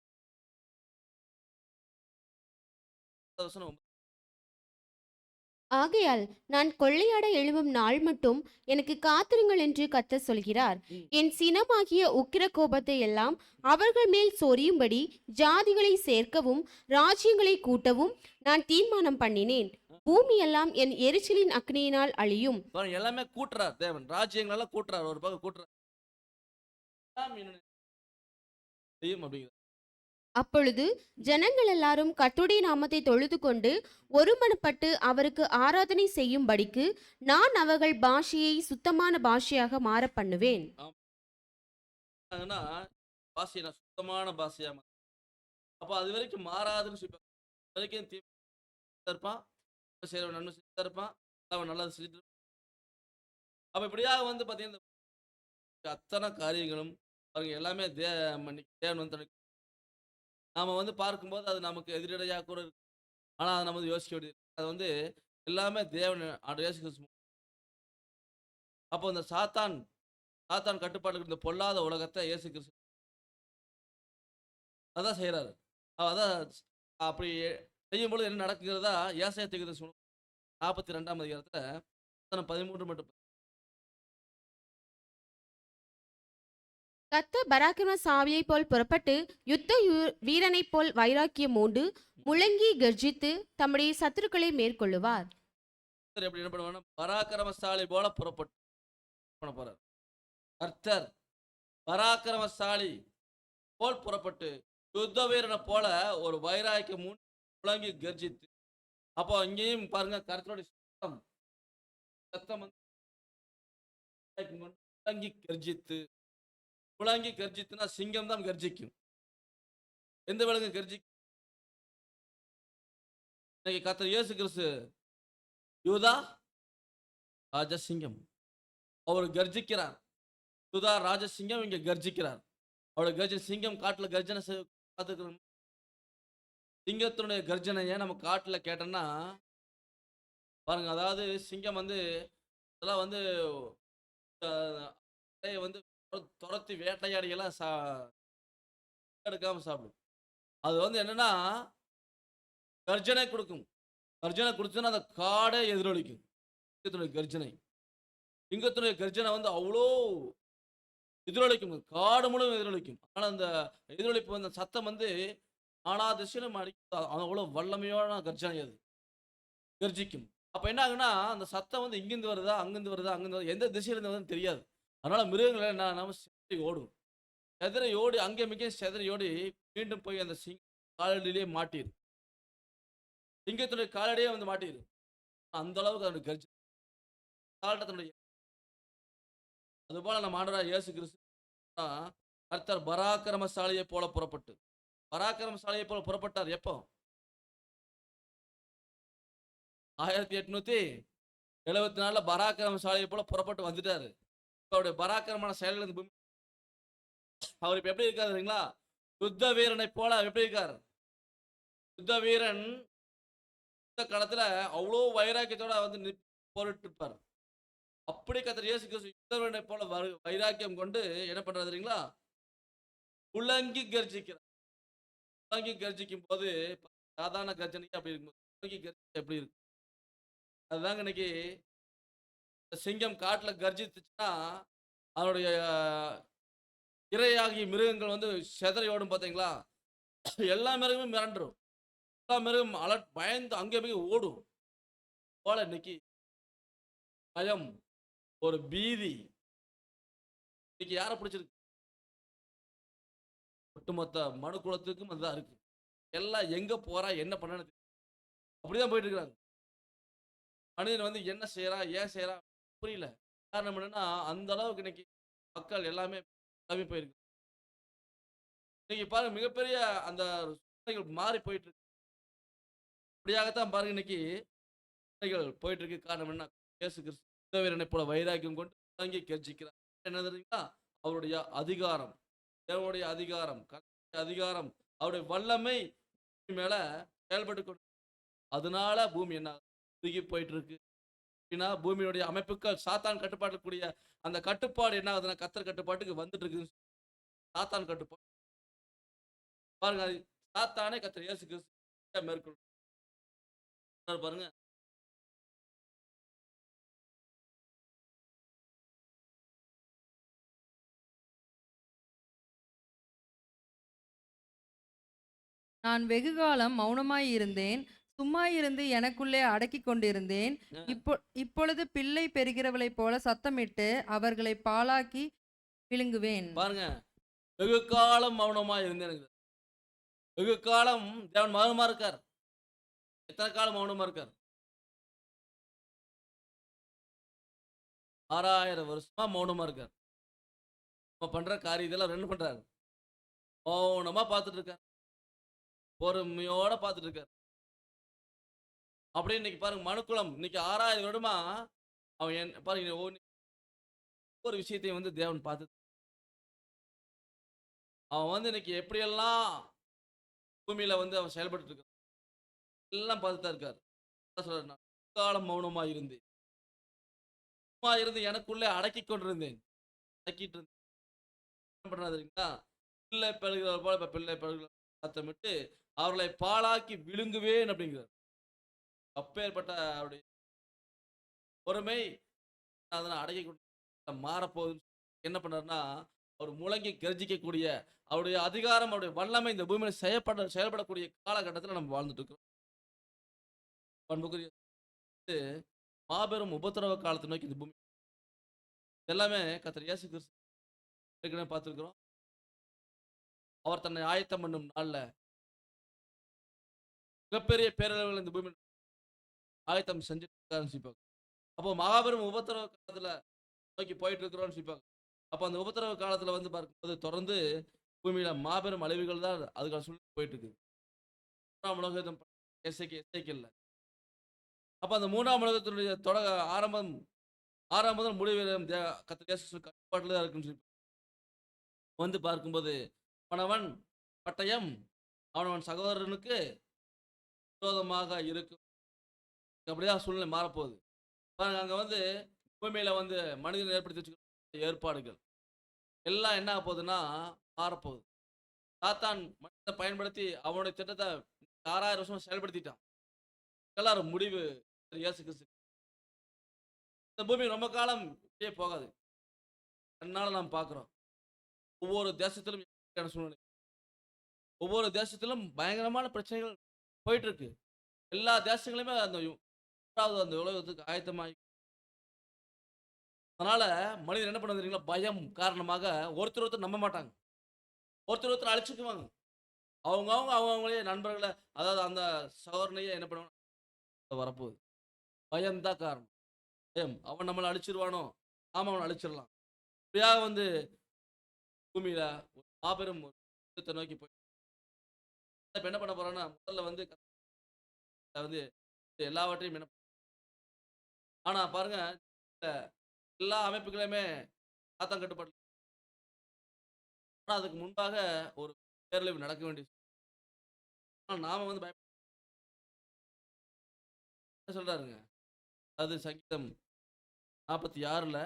ஆகையால் நான் கொள்ளையாட எழும்பும் நாள் மட்டும் எனக்கு காத்திருங்கள் என்று கர்த்தர் சொல்கிறார். என் சினமாகிய உக்கிர கோபத்தை எல்லாம் அவர்கள் மேல் சொரியும்படி ஜாதிகளை சேர்க்கவும் ராஜ்யங்களை கூட்டவும் நான் தீர்மானம் பண்ணினேன். பூமி எல்லாம் என் எரிச்சலின் அக்னியினால் அழியும். எல்லாமே கூட்டுறார் தேவன், ராஜ்யங்கள் எல்லாம் கூட்டுறார். ஒரு பக்கம் கூட்டுறார். செய்யும் அப்படிங்கிறது. அப்பொழுது ஜனங்கள் எல்லாரும் கர்த்தருடைய நாமத்தை தொழுது கொண்டு ஒருமனப்பட்டு அவருக்கு ஆராதனை செய்யும்படிக்கு நான் அவர்கள் பாஷையை சுத்தமான பாஷையாக மாற பண்ணுவேன். ஆனா, பாஷையை நான் சுத்தமான பாஷையா அப்போ அது வரைக்கும் மாறாதுன்னு சொல்லி அது வரைக்கும் தீமை இருப்பான், செய்கிறவன் நன்மை செஞ்சுதான் இருப்பான், அவன் நல்லது செஞ்சுட்டு இருப்பான். அப்போ இப்படியாக வந்து பார்த்தீங்கன்னா அத்தனை காரியங்களும் பாருங்க எல்லாமே தேவன் வந்து நாம வந்து பார்க்கும்போது அது நமக்கு எதிரடையாக கூட இருக்கு. ஆனால் அதை நம்ம வந்து யோசிக்க வேண்டியது அது வந்து எல்லாமே தேவன் இயேசு கிறிஸ்து. அப்போ இந்த சாத்தான் கட்டுப்பாட்டுக்கு இந்த பொல்லாத உலகத்தை இயேசு கிறிஸ்து அதான் செய்கிறாரு. அதான் அப்படி செய்யும்போது என்ன நடக்குகிறதா ஏசாயா தீர்க்கதரிசி 42ஆம் அதிகாரத்தில் 13 மட்டும் கர்த்தர் பராக்கிரம சாவியைப் போல் புறப்பட்டு யுத்த வீரனைப் போல் வைராக்கியம் மூண்டு முழங்கி கர்ஜித்து தம்முடைய சத்துருக்களை மேற்கொள்ளுவார். எப்படி என்ன பண்ணுவாங்கன்னா பராக்கிரமசாலி போல புறப்பட்டு பண்ண போறார். கர்த்தர் பராக்கிரமசாலி போல் புறப்பட்டு யுத்த வீரனை போல ஒரு வைராக்கியம் மூண்டு முழங்கி கர்ஜித்து. அப்போ இங்கேயும் பாருங்க கர்த்தருடைய சத்தம் முழங்கி கர்ஜித்து. முழங்கி கர்ஜித்துனா சிங்கம் தான் கர்ஜிக்கும். எந்த விலங்கு கர்ஜிக்கும்? இன்னைக்கு கர்த்தர் இயேசு கிறிஸ்து யூதா ராஜசிங்கம், அவர் கர்ஜிக்கிறார். யூதா ராஜசிங்கம் இங்க கர்ஜிக்கிறார். அவருடைய கர்ஜனை சிங்கம் காட்டுல கர்ஜனை பார்த்துக்கிறோம். சிங்கத்தினுடைய கர்ஜனையை நம்ம காட்டுல கேட்டோம்னா பாருங்க, அதாவது சிங்கம் வந்து இதெல்லாம் வந்து வந்து துரத்தி வேட்டையாடியெல்லாம் எடுக்காம சாப்பிடும். அது வந்து என்னன்னா கர்ஜனை கொடுக்கும். கர்ஜனை கொடுத்துன்னா அந்த காடே எதிரொலிக்கும். சிங்கத்தினுடைய கர்ஜனை வந்து அவ்வளோ எதிரொலிக்கும், காடு முழுவதும் எதிரொலிக்கும். ஆனால் அந்த எதிரொலிப்பு அந்த சத்தம் வந்து ஆனா திசையிலும் அடிக்கும். அவ்வளோ வல்லமையான கர்ஜனை அது கர்ஜிக்கும். அப்போ என்ன ஆகுன்னா அந்த சத்தம் வந்து இங்கிருந்து வருதா அங்கிருந்து வருதா எந்த திசையிலிருந்து வருதுன்னு தெரியாது. அதனால மிருகங்களை நம்ம செதறி ஓடும். செதறி ஓடி அங்கே மிக செதறி ஓடி மீண்டும் போய் அந்த காலடியிலே மாட்டிரு. சிங்கத்துடைய காலடியே வந்து மாட்டிரு. அந்த அளவுக்கு அதனுடைய கர்ஜனை காலட்டத்தினுடைய. அதுபோல நம்ம ஆண்டவராகிய இயேசு கிறிஸ்து கர்த்தர் பராக்கிரமசாலியை போல புறப்பட்டார். எப்போ? 1874 பராக்கிரமசாலியை போல புறப்பட்டு வந்துட்டாரு. அவருடைய பராக்கிரமான செயல்கள் பூமி அவர் இப்ப எப்படி இருக்காரு தெரியுங்களா? யுத்த வீரனை போல எப்படி இருக்காரு? யுத்த வீரன் யுத்த காலத்துல அவ்வளோ வைராக்கியத்தோட வந்து போரிட்டு இருப்பார். அப்படி கர்த்தர் இயேசு கிறிஸ்து யுத்த வீரனை போல வைராக்கியம் கொண்டு என்ன பண்றாரு தெரியுங்களா? உலங்கி கர்ஜிக்கும் போது சாதாரண கர்ஜனைக்கு அப்படி இருக்கும். உலங்கி கர்ஜிக்க எப்படி இருக்கு? அதுதாங்க இன்னைக்கு சிங்கம் காட்டுல கர்ஜித்துச்சுன்னா அதனுடைய இரையாகிய மிருகங்கள் வந்து செதறி ஓடும். பார்த்தீங்களா? எல்லா மிருகமும் மிரண்டுரும். எல்லா மிருகம் பயந்து அங்கே போய் ஓடும் போல இன்னைக்கு பயம், ஒரு பீதி இன்னைக்கு யாரை பிடிச்சிருக்கு? ஒட்டுமொத்த மனு குலத்துக்கும் அதுதான் இருக்கு. எல்லாம் எங்க போறா என்ன பண்ணு அப்படிதான் போயிட்டு இருக்காங்க. மனிதன் வந்து என்ன செய்யறான் ஏன் செய்யறான் புரியல. காரணம் என்னன்னா அந்த அளவுக்கு இன்னைக்கு மக்கள் எல்லாமே கிளம்பி போயிருக்கு. இன்னைக்கு பாருங்க மிகப்பெரிய அந்த சூழ்நிலைகள் மாறி போயிட்டு இருக்கு. அப்படியாகத்தான் பாருங்க இன்னைக்கு போயிட்டு இருக்கு. காரணம் என்ன? இயேசு கிறிஸ்து வீரனை போல வைராக்கியம் கொண்டு தங்கி கர்ஜிக்கிறார். என்ன தெரியுங்களா? அவருடைய அதிகாரம், தேவனுடைய அதிகாரம், அதிகாரம், அவருடைய வல்லமை மேல செயல்பட்டு கொண்டு அதனால பூமி என்ன தூக்கி போயிட்டு இருக்கு. பூமியுடைய அமைப்புகள் சாத்தான் கட்டுப்பாட்டு கூடிய அந்த கட்டுப்பாடு என்ன ஆகுதுன்னா கர்த்தர் கட்டுப்பாட்டுக்கு வந்துட்டு இருக்கு. சாத்தான் கட்டுப்பாடு பாருங்க, சாத்தானே கர்த்தர் இயேசு கிறிஸ்து மேற்கொள் பாருங்க. நான் வெகுகாலம் மௌனமாயிருந்தேன், சும்மாயிருந்து எனக்குள்ளே அடக்கிக் கொண்டிருந்தேன். இப்பொழுது பிள்ளை பெறுகிறவளைப் போல சத்தமிட்டு அவர்களை பாழாக்கி விழுங்குவேன். பாருங்க, வெகு காலம் மௌனமா இருந்தேன். வெகு காலம் தேவன் மௌனமா இருக்கார். எத்தனை காலம் மௌனமா இருக்கார்? 6000 வருஷமா மௌனமா இருக்கார். நம்ம பண்ற காரியத்தெல்லாம் என்ன பண்றாரு? மௌனமா பார்த்துட்டு இருக்கார். பொறுமையோட பார்த்துட்டு இருக்கார். அப்படியே இன்னைக்கு பாருங்க, மனுக்குலம் இன்னைக்கு 6000 வருடமா அவன் பாருங்க, ஒவ்வொரு விஷயத்தையும் வந்து தேவன் பார்த்து அவன் வந்து இன்னைக்கு எப்படியெல்லாம் பூமியில வந்து அவன் செயல்பட்டு இருக்கான் எல்லாம் பார்த்துட்டு தான் இருக்காரு. சொல்றாரு, நான் காலம் மௌனமா இருந்தேன், சும்மா இருந்து எனக்குள்ளே அடக்கி கொண்டிருந்தேன். அடக்கிட்டு இருந்தேன். என்ன பண்றாரு தெரியுங்களா? பிள்ளை பெறுகிறவர் போல இப்ப பிள்ளை பெறுகிற சத்தமிட்டு அவர்களை பாழாக்கி விழுங்குவேன் அப்படிங்கிறார். அப்பேற்பட்ட அவருடைய பொறுமை அதனை அடக்கி கொண்டு மாறப்போகுது. என்ன பண்ணாருன்னா, அவர் முழங்கி கர்ஜிக்கக்கூடிய அவருடைய அதிகாரம், அவருடைய வல்லமை இந்த பூமியில செயல்படக்கூடிய காலகட்டத்தில் நம்ம வாழ்ந்துட்டு இருக்கிறோம். பண்புக்குரிய மாபெரும் உபத்திரவ காலத்தை நோக்கி இந்த பூமி எல்லாமே கர்த்தர் இயேசு கிறிஸ்து ஏற்கனவே பார்த்திருக்கிறோம். அவர் தன்னை ஆயத்தம் பண்ணும் நாள்ல மிகப்பெரிய பேரளவில் இந்த பூமி ஆயத்தம் செஞ்சுட்டு இருக்காருன்னு சொல்லிப்பாங்க. அப்போ மாபெரும் உபத்திரவ காலத்துல நோக்கி போயிட்டு இருக்கிறோம்னு சொல்லிப்பாங்க. அப்போ அந்த உபத்திரவ காலத்துல வந்து பார்க்கும்போது தொடர்ந்து பூமியில மாபெரும் அழிவுகள் தான் அதுக்கான சூழ்நிலை போயிட்டு இருக்குது. மூன்றாம் உலகம் எஸ்ஐக்கில்ல. அப்போ அந்த மூன்றாம் உலகத்தினுடைய ஆரம்பம் முதல் முடிவு கர்த்தர் இயேசு கட்டுப்பாட்டில் தான் இருக்குன்னு சொல்லி வந்து பார்க்கும்போது அவனவன் பட்டயம் அவனவன் சகோதரனுக்கு விரோதமாக இருக்கும். அப்படிதான் சூழ்நிலை மாறப்போகுது. பாருங்க, அங்க வந்து பூமியில வந்து மனிதன் ஏற்படுத்தி வச்சுக்கிற ஏற்பாடுகள் எல்லாம் என்ன ஆக போகுதுன்னா மாறப்போகுது. சாத்தான் மனிதனை பயன்படுத்தி அவனுடைய திட்டத்தை 6000 வருஷம் செயல்படுத்திட்டான். எல்லாரும் முடிவு இயேசு கிறிஸ்து. இந்த பூமி ரொம்ப காலம் இப்படியே போகாது. கண்ணால நாம் பார்க்கிறோம். ஒவ்வொரு தேசத்திலும் சூழ்நிலை, ஒவ்வொரு தேசத்திலும் பயங்கரமான பிரச்சனைகள் போயிட்டு இருக்கு. எல்லா தேசங்களுமே அந்த உலகத்துக்கு ஆயத்தமாகி, அதனால மனிதன் என்ன பண்ணுறீங்களா, பயம் காரணமாக ஒருத்தர் நம்ப மாட்டாங்க. ஒருத்தர் அழிச்சுக்குவாங்க. அவங்களே நண்பர்களை, அதாவது அந்த சகோதரனையே என்ன பண்ணுவாங்க, வரப்போகுது. பயம் தான் காரணம். பயம், அவன் நம்மளை அழிச்சிருவானோ, நாம அவனை அழிச்சிடலாம். இப்படியாக வந்து பூமியில ஒரு மாபெரும் யுத்தத்தை நோக்கி போய் இப்ப என்ன பண்ண போறோம்னா, முதல்ல வந்து எல்லாவற்றையும் என்ன, ஆனா பாருங்க, எல்லா அமைப்புகளுமே சாத்தான் கட்டுப்பாடு. ஆனா அதுக்கு முன்பாக ஒரு பேரழிவு நடக்க வேண்டிய, நாம வந்து என்ன சொல்றாருங்க, அது சங்கீதம் 46ல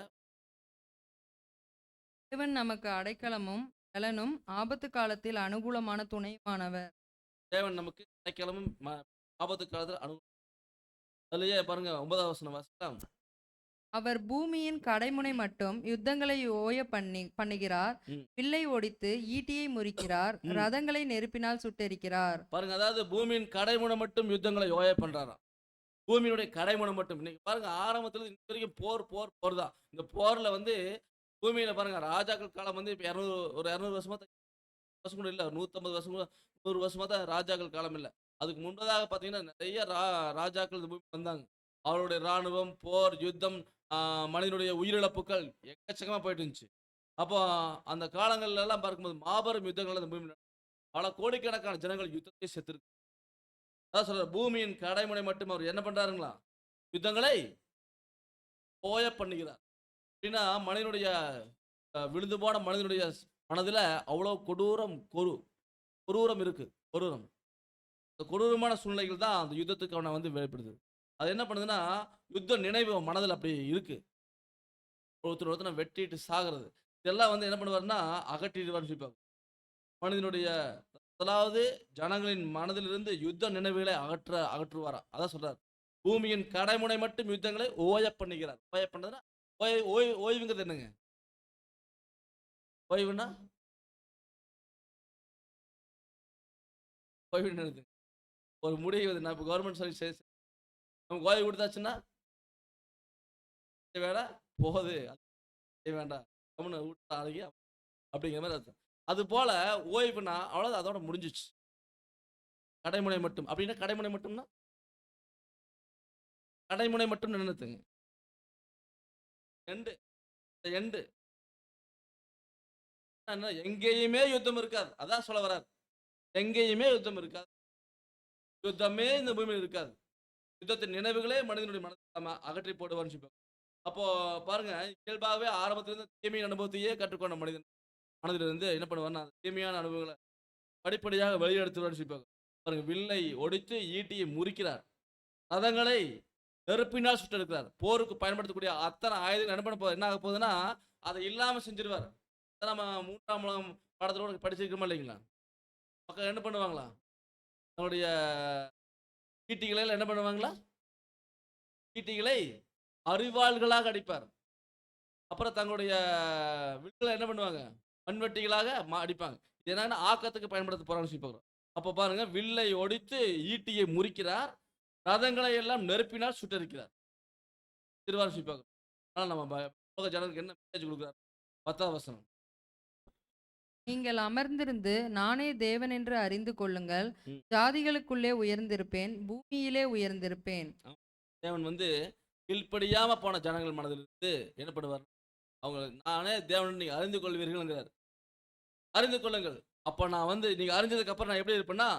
தேவன் நமக்கு அடைக்கலமும் பலனும் ஆபத்து காலத்தில் அனுகூலமான துணையுமானவர். தேவன் நமக்கு அடைக்கலமும் ஆபத்து காலத்தில் அதுலயே பாருங்க 9வது வசனம் வாசிக்கலாம். அவர் பூமியின் கடைமுனை மட்டும் யுத்தங்களை ஓய பண்ணுகிறார். வில்லை ஒடித்து ஈட்டியை முறிக்கிறார். ரதங்களை நெருப்பினால் சுட்டெரிக்கிறார். பாருங்க, அதாவது பூமியின் கடைமுனை மட்டும் யுத்தங்களை ஓய பண்றாராம். பூமியினுடைய கடைமுனை மட்டும். இன்னைக்கு பாருங்க, ஆரம்பத்துல இன்னைக்கு வரைக்கும் போர் தான். இந்த போர்ல வந்து பூமியில பாருங்க, ராஜாக்கள் காலம் வந்து இப்ப ஒரு 200 வருஷமா வருஷம் கூட இல்ல, 150 வருஷம் கூட 100 வருஷமா தான் ராஜாக்கள் காலம் இல்ல. அதுக்கு முன்பதாக பாத்தீங்கன்னா நிறைய ராஜாக்கள் இந்த பூமி வந்தாங்க. அவருடைய ராணுவம், போர், யுத்தம், மனிதனுடைய உயிரிழப்புகள் எக்கச்சக்கமா போயிட்டு இருந்துச்சு. அப்போ அந்த காலங்கள்ல எல்லாம் பார்க்கும்போது மாபெரும் யுத்தங்கள் அந்த பூமியில பல கோடிக்கணக்கான ஜனங்கள் யுத்தத்தை செத்துருக்கு. அதான் சொல்ற, பூமியின் கடைமுனை மட்டும் அவர் என்ன பண்றாருங்களா, யுத்தங்களை ஓய பண்ணுகிறார். அப்படின்னா மனிதனுடைய விழுந்து போன மனிதனுடைய மனதுல அவ்வளவு கொடூரம் இருக்கு. அந்த கொடூரமான சூழ்நிலைகள் தான் அந்த யுத்தத்துக்கு அவனை வந்து வெளிப்படுது. அது என்ன பண்ணுதுன்னா, யுத்த நினைவு மனதில் அப்படி இருக்கு. ஒருத்தர் வெட்டிட்டு சாகிறது இதெல்லாம் வந்து என்ன பண்ணுவாருன்னா அகற்றிடுவார்னு சொல்லிப்பாங்க. மனிதனுடைய முதலாவது ஜனங்களின் மனதிலிருந்து யுத்த நினைவுகளை அகற்றுவாரா. அதான் சொல்றாரு, பூமியின் கடைமுனை மட்டும் யுத்தங்களை ஓய பண்ணுகிறார். ஓய பண்ணதுன்னா ஓய்வுங்கிறது என்னங்க? ஓய்வுன்னா ஓய்வு ஒரு முடிவு. நான் இப்போ கவர்மெண்ட் சர்வீஸ் நமக்கு ஓய்வு கொடுத்தாச்சுன்னா வேலை போகுது, வேண்டாம் கம்முன்னு வீட்டு அப்படிங்கிற மாதிரி அர்த்தம். அது போல ஓய்வுனா அவ்வளவு, அதோட முடிஞ்சிச்சு. கடைமுனை மட்டும் அப்படின்னா, கடைமுனை மட்டும்னா கடைமுனை மட்டும் நின்னுத்துங்க. எண்டு எண்டு எங்கேயுமே யுத்தம் இருக்காது. அதான் சொல்ல வர்றார். எங்கேயுமே யுத்தம் இருக்காது. யுத்தமே இந்த பூமியில் இருக்காது. யுத்தத்தின் நினைவுகளே மனிதனுடைய மனதை அகற்றி போடுவான்னு சொல்லுவாங்க. அப்போ பாருங்க, இயல்பாகவே ஆரம்பத்திலிருந்து தீமையின் அனுபவத்தையே கற்றுக்கொண்ட மனிதன் மனதிலிருந்து என்ன பண்ணுவார்னா, தீமையான அனுபவங்களை படிப்படியாக வெளியெடுத்துவான்னு சொல்லுவாங்க. பாருங்க, வில்லை ஒடித்து ஈட்டியை முறிக்கிறார். ரதங்களை நெருப்பினால் சுட்டெடுக்கிறார். போருக்கு பயன்படுத்தக்கூடிய அத்தனை ஆயுதங்கள் என்ன பண்ண போகுது, என்ன ஆக போகுதுன்னா, அதை இல்லாம செஞ்சிருவார். நம்ம 3ஆம் உலகம் பாடத்தோட படிச்சிருக்கோமா இல்லைங்களா? மக்கள் என்ன பண்ணுவாங்களா, தன்னுடைய ஈட்டிகளை என்ன பண்ணுவாங்களா, ஈட்டிகளை அரிவாள்களாக அடிப்பார். அப்புறம் தங்களுடைய வில்களை என்ன பண்ணுவாங்க, மண்வெட்டிகளாக அடிப்பாங்க. இது என்னன்னா ஆக்கத்துக்கு பயன்படுத்த போறான்னு சொல்லி பார்க்குறோம். அப்போ பாருங்க, வில்லை ஒடித்து ஈட்டியை முறிக்கிறார், ரதங்களை எல்லாம் நெருப்பினால் சுட்டரிக்கிறார். திருவாரூர் சொல்லி பார்க்குறோம். ஆனால் நம்ம உலக ஜனங்களுக்கு என்ன மெசேஜ் கொடுக்குறார்? 10ஆம் வசனம். நீங்கள் அமர்ந்திருந்து நானே தேவன் என்று அறிந்து கொள்ளுங்கள். ம். ஜாதிகளுக்குள்ளே உயர்ந்திருப்பேன், பூமியிலே உயர்ந்திருப்பேன். தேவன் வந்து கீழ்ப்படியாம போன ஜனங்கள் மனதிலிருந்து என்ன பண்ணுவார், அவங்க நானே தேவன் நீங்க அறிந்து கொள்வீர்கள்ங்கிறார். அறிந்து கொள்ளுங்கள். அப்ப நான் வந்து நீங்க அறிஞ்சதுக்கு அப்புறம் நான் எப்படி இருப்பேன்னா,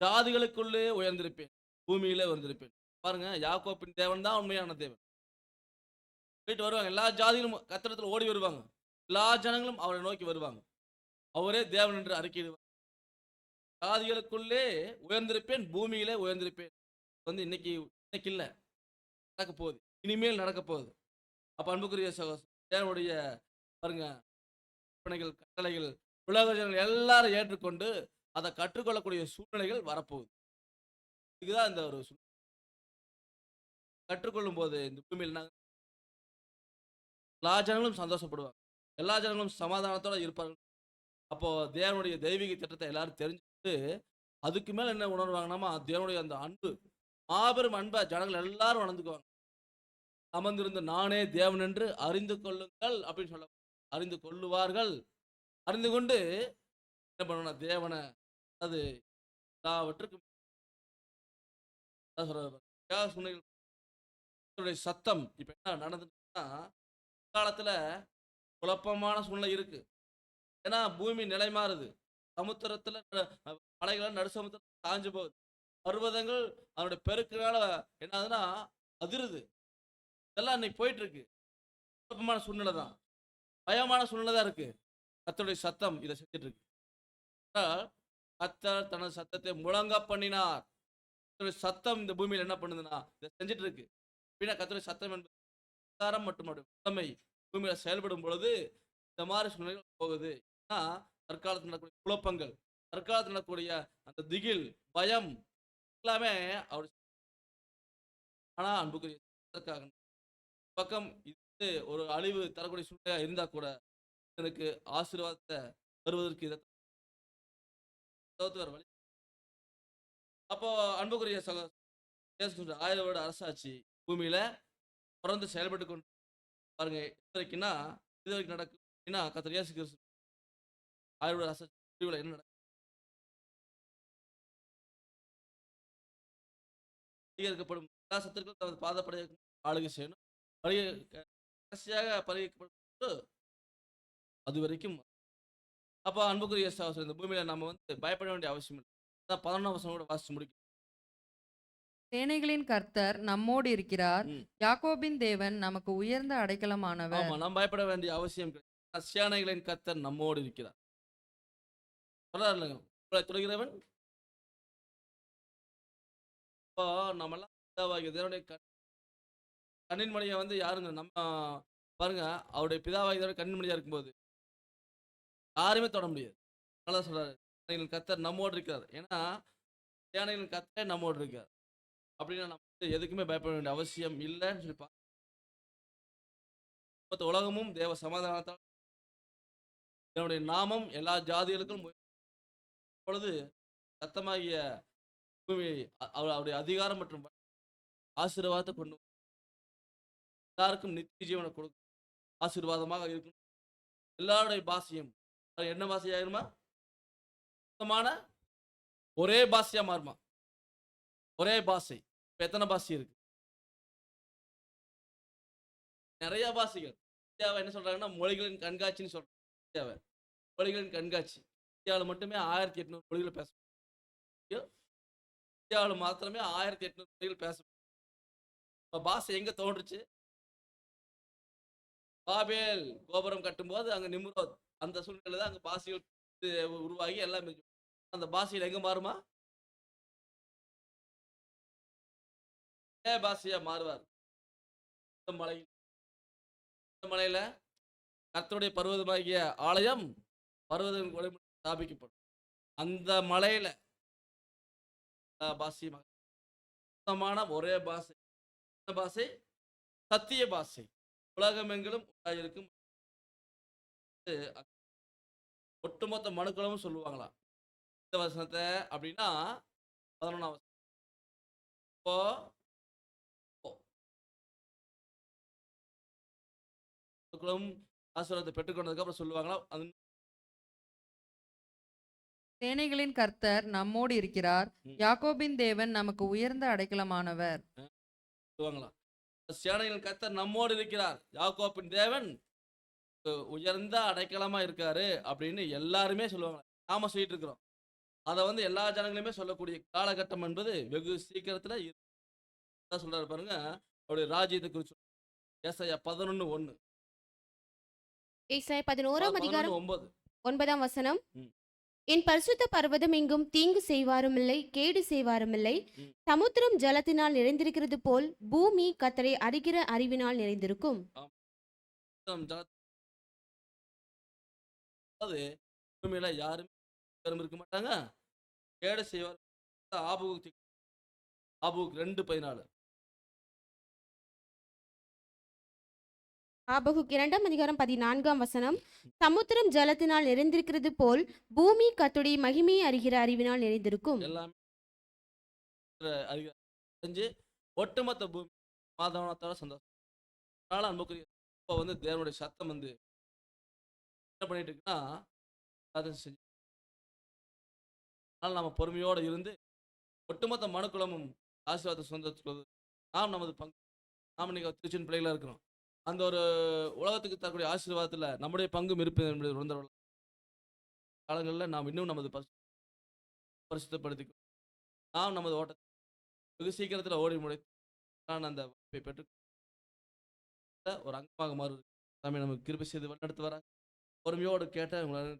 ஜாதிகளுக்குள்ளே உயர்ந்திருப்பேன், பூமியிலே உயர்ந்திருப்பேன். பாருங்க, யாக்கோப்பின் தேவன் தான் உண்மையான தேவன். போயிட்டு வருவாங்க, எல்லா ஜாதிகளும் கத்திரத்தில் ஓடி வருவாங்க, எல்லா ஜனங்களும் அவரை நோக்கி வருவாங்க. அவரே தேவன் என்று அறிக்கையிடுவார். ஜாதிகளுக்குள்ளே உயர்ந்திருப்பேன், பூமியிலே உயர்ந்திருப்பேன். வந்து இன்னைக்கு இன்னைக்கு இல்லை, நடக்க போகுது, இனிமேல் நடக்க போகுது. அப்ப அன்புக்குரிய தேவனுடைய பாருங்க கற்பனைகள், கட்டளைகள் உலக ஜனங்கள் எல்லாரும் ஏற்றுக்கொண்டு அதை கற்றுக்கொள்ளக்கூடிய சூழ்நிலைகள் வரப்போகுது. இதுதான் இந்த ஒரு கற்றுக்கொள்ளும் போது இந்த பூமியில் எல்லா ஜனங்களும் சந்தோஷப்படுவாங்க, எல்லா ஜனங்களும் சமாதானத்தோட இருப்பார்கள். அப்போ தேவனுடைய தெய்வீக திட்டத்தை எல்லாரும் தெரிஞ்சுக்கிட்டு அதுக்கு மேல என்ன உணர்வாங்கன்னா, தேவனுடைய அந்த அன்பு, மாபெரும் அன்பை ஜனங்கள் எல்லாரும் உணர்ந்துக்குவாங்க. அமர்ந்திருந்து நானே தேவன் என்று அறிந்து கொள்ளுங்கள் அப்படின்னு சொல்ல, அறிந்து கொள்ளுவார்கள். அறிந்து கொண்டு என்ன பண்ணணும், தேவனை அது எல்லாவற்றுக்கும் சத்தம். இப்ப என்ன நடந்துச்சுன்னா, காலத்துல குழப்பமான சூழ்நிலை இருக்கு. ஏன்னா பூமி நிலை மாறுது, சமுத்திரத்துல மலைகளை நடு சமுத்திரத்துல காஞ்சு போகுது, பர்வதங்கள் அதனுடைய பெருக்கினால என்ன ஆகுதுன்னா அதிருது. இதெல்லாம் இன்னைக்கு போயிட்டு இருக்கு. குழப்பமான சூழ்நிலை தான், பயமான சூழ்நிலை தான் இருக்கு. கர்த்தருடைய சத்தம் இதை செஞ்சுட்டு இருக்கு. கர்த்தர் தனது சத்தத்தை முழங்க பண்ணினார். கர்த்தருடைய சத்தம் இந்த பூமியில் என்ன பண்ணுதுன்னா இதை செஞ்சுட்டு இருக்கு. கர்த்தருடைய சத்தம் என்பது அதிகாரம் மற்றும் வல்லமை பூமியில செயல்படும் பொழுது இந்த மாதிரி சூழ்நிலைகள் போகுது. ஏன்னா தற்காலத்தில் நடக்கக்கூடிய குழப்பங்கள், தற்காலத்தில் நடக்கக்கூடிய அந்த திகில், பயம் எல்லாமே அவர். ஆனா அன்புக்குரிய பக்கம் இது ஒரு அழிவு தரக்கூடிய சூழ்நிலையா இருந்தா கூட எனக்கு ஆசீர்வாதத்தை தருவதற்கு இதை வழி. அப்போ அன்புக்குரிய 1000 வருட அரசாட்சி பூமியில தொடர்ந்து செயல்பட்டு கொண்டு பாருங்க. இது வரைக்கும் நடக்குன்னா கர்த்தர் இயேசு கிறிஸ்து 1000 வருட அரசாட்சி முடிவுல என்ன நடக்கும், அதிகரிக்கப்படும் எல்லா சத்துருக்களும் தனது பாதப்படை ஆளுகை செய்யணும். கடைசியாக பரிகரிக்கப்படும் அது வரைக்கும். அப்போ அன்புக்குரிய இந்த பூமியில நம்ம வந்து பயப்பட வேண்டிய அவசியம் இல்லை. 11ஆம் வசனம் கூட வாசிச்சு முடிக்கும். சேனைகளின் கர்த்தர் நம்மோடு இருக்கிறார், யாக்கோபின் தேவன் நமக்கு உயர்ந்த அடைக்கலமானவர். ஆமா, நாம் பயப்பட வேண்டிய அவசியம் கிடையாது. சேனைகளின் கர்த்தர் நம்மோடு இருக்கிறார். உங்களை தொழுகிறவன். இப்போ நம்ம எல்லாம் தேவனுடைய கண்ணின் மணியை வந்து யாருங்க, நம்ம பாருங்க, அவருடைய பிதாவாகிய கண்ணின் மணியா இருக்கும்போது யாருமே தொட முடியாது. நல்லா சொல்றாரு, கர்த்தர் நம்மோடு இருக்கார். ஏன்னா சேனைகளின் கர்த்தர் நம்மோடு இருக்கார். அப்படின்னா நம்ம எதுக்குமே பயப்பட வேண்டிய அவசியம் இல்லைன்னு சொல்லி உலகமும் தேவ சமாதானத்தால் என்னுடைய நாமம் எல்லா ஜாதிகளுக்கும் பொழுது சத்தமாகிய பூமி அவருடைய அதிகாரம் மற்றும் ஆசீர்வாதத்தை கொண்டு எல்லாருக்கும் நித்திய ஜீவனை கொடுக்கும், ஆசீர்வாதமாக இருக்கும். எல்லாருடைய பாஷையும் என்ன பாஷையாயிருமா, சுத்தமான ஒரே பாஷையா மாறுமா. ஒரே பாஷை. இப்ப எத்தனை பாஷை இருக்கு? நிறைய பாஷைகள். இந்தியாவை என்ன சொல்றாங்கன்னா மொழிகளின் கண்காட்சின்னு சொல்றாங்க. இந்தியாவை மொழிகளின் கண்காட்சி. இந்தியாவில் மட்டுமே 1800 மொழிகள் பேச முடியும். இந்தியாவில் மாத்திரமே 1800 மொழிகள் பேச முடியும். இப்ப பாஷை எங்க தோன்றுச்சு? பாபேல் கோபுரம் கட்டும்போது அங்க நிம்ரோத் அந்த சூழ்நிலை தான் அங்க பாஷைகள் உருவாகி எல்லாம் அந்த பாஷையில் எங்க மாறுமா? ஒரே பாஷையா மாறுவார். இந்த மலையில் இந்த மலையில கர்த்தருடைய பர்வதமாகிய ஆலயம் பர்வதம் ஸ்தாபிக்கப்படும். அந்த மலையில பாஷை சுத்தமான ஒரே பாஷை. என்ன பாஷை? சத்திய பாஷை. உலகமெங்கிலும் உண்டாயிருக்கும். ஒட்டுமொத்த மனுக்களும் சொல்லுவாங்களா இந்த வசனத்தை அப்படின்னா 11ஆம் வசனம். இப்போ மனுக்களும் ஆசீர்வாதத்தை பெற்றுக்கொண்டதுக்கு அப்புறம் சொல்லுவாங்களா? அது சேனைகளின் கர்த்தர் நம்மோடு இருக்கிறார். யாக்கோபின் தேவன் நமக்கு உயர்ந்த அடைக்கலமானவர். சொல்லுவாங்களா? சேனைகளின் கர்த்தர் நம்மோடு இருக்கிறார். யாக்கோபின் தேவன் உயர்ந்த அடைக்கலமா இருக்காரு அப்படின்னு எல்லாருமே சொல்லுவாங்க. நாம சொல்லிட்டு இருக்கிறோம். அதை வந்து எல்லா ஜனங்களுமே சொல்லக்கூடிய காலகட்டம் என்பது வெகு சீக்கிரத்துல சொல்றாரு பாருங்க. அவருடைய ராஜ்யத்தை குறித்து ஏசாயா 11:1. ஏசாயா 11ஆம் அதிகாரம் 9. 9ஆம் வசனம். ம். என் பரிசுத்த பர்வதம் எங்கும் தீங்கு செய்வாருமில்லை, கேடு செய்வாருமில்லை. ம். சமுத்திரம் ஜலத்தினால் நிறைந்திருக்கிறது போல் பூமி கர்த்தரை அறிகிற அறிவினால் நிறைந்திருக்கும். அதாவது பூமியில யாருமே இருக்க மாட்டாங்க, கேடு செய்வார். ஆபகுக் 2:14. ஆபகுக் 2ஆம் அதிகாரம் 14ஆம் வசனம். சமுத்திரம் ஜலத்தினால் நிறைந்திருக்கிறது போல் பூமி கர்த்தருடைய மகிமையை அறிகிற அறிவினால் நிறைந்திருக்கும். எல்லாமே அறிஞ்சு ஒட்டுமொத்த பூமி மாதவனத்தோட சந்தோஷம். அதனால அன்புக்குரிய இப்போ வந்து தேவனுடைய சத்தம் வந்து என்ன பண்ணிட்டு இருக்குன்னா அதை செஞ்சு. அதனால நம்ம பொறுமையோடு இருந்து ஒட்டுமொத்த மனுக்குலமும் ஆசீர்வாத சொந்தத்துக்கு நாம் நமது பங்கு. நாம் இன்னைக்கு திருச்சின் பிள்ளைகளாக இருக்கிறோம். அந்த ஒரு உலகத்துக்கு தரக்கூடிய ஆசீர்வாதத்தில் நம்முடைய பங்கும் இருப்பது என்பதை உணர்ந்தவர்கள் காலங்களில் நாம் இன்னும் நமது பரிசுத்தப்படுத்திக்கிறோம். நாம் நமது ஓட்டத்தை வெகு சீக்கிரத்தில் ஓடி முடித்து நான் அந்த வாய்ப்பை பெற்று ஒரு அங்கமாக மாறுவது நமக்கு கிருபை செய்து வழிநடத்து வராங்க. பொறுமையோடு கேட்ட உங்களால்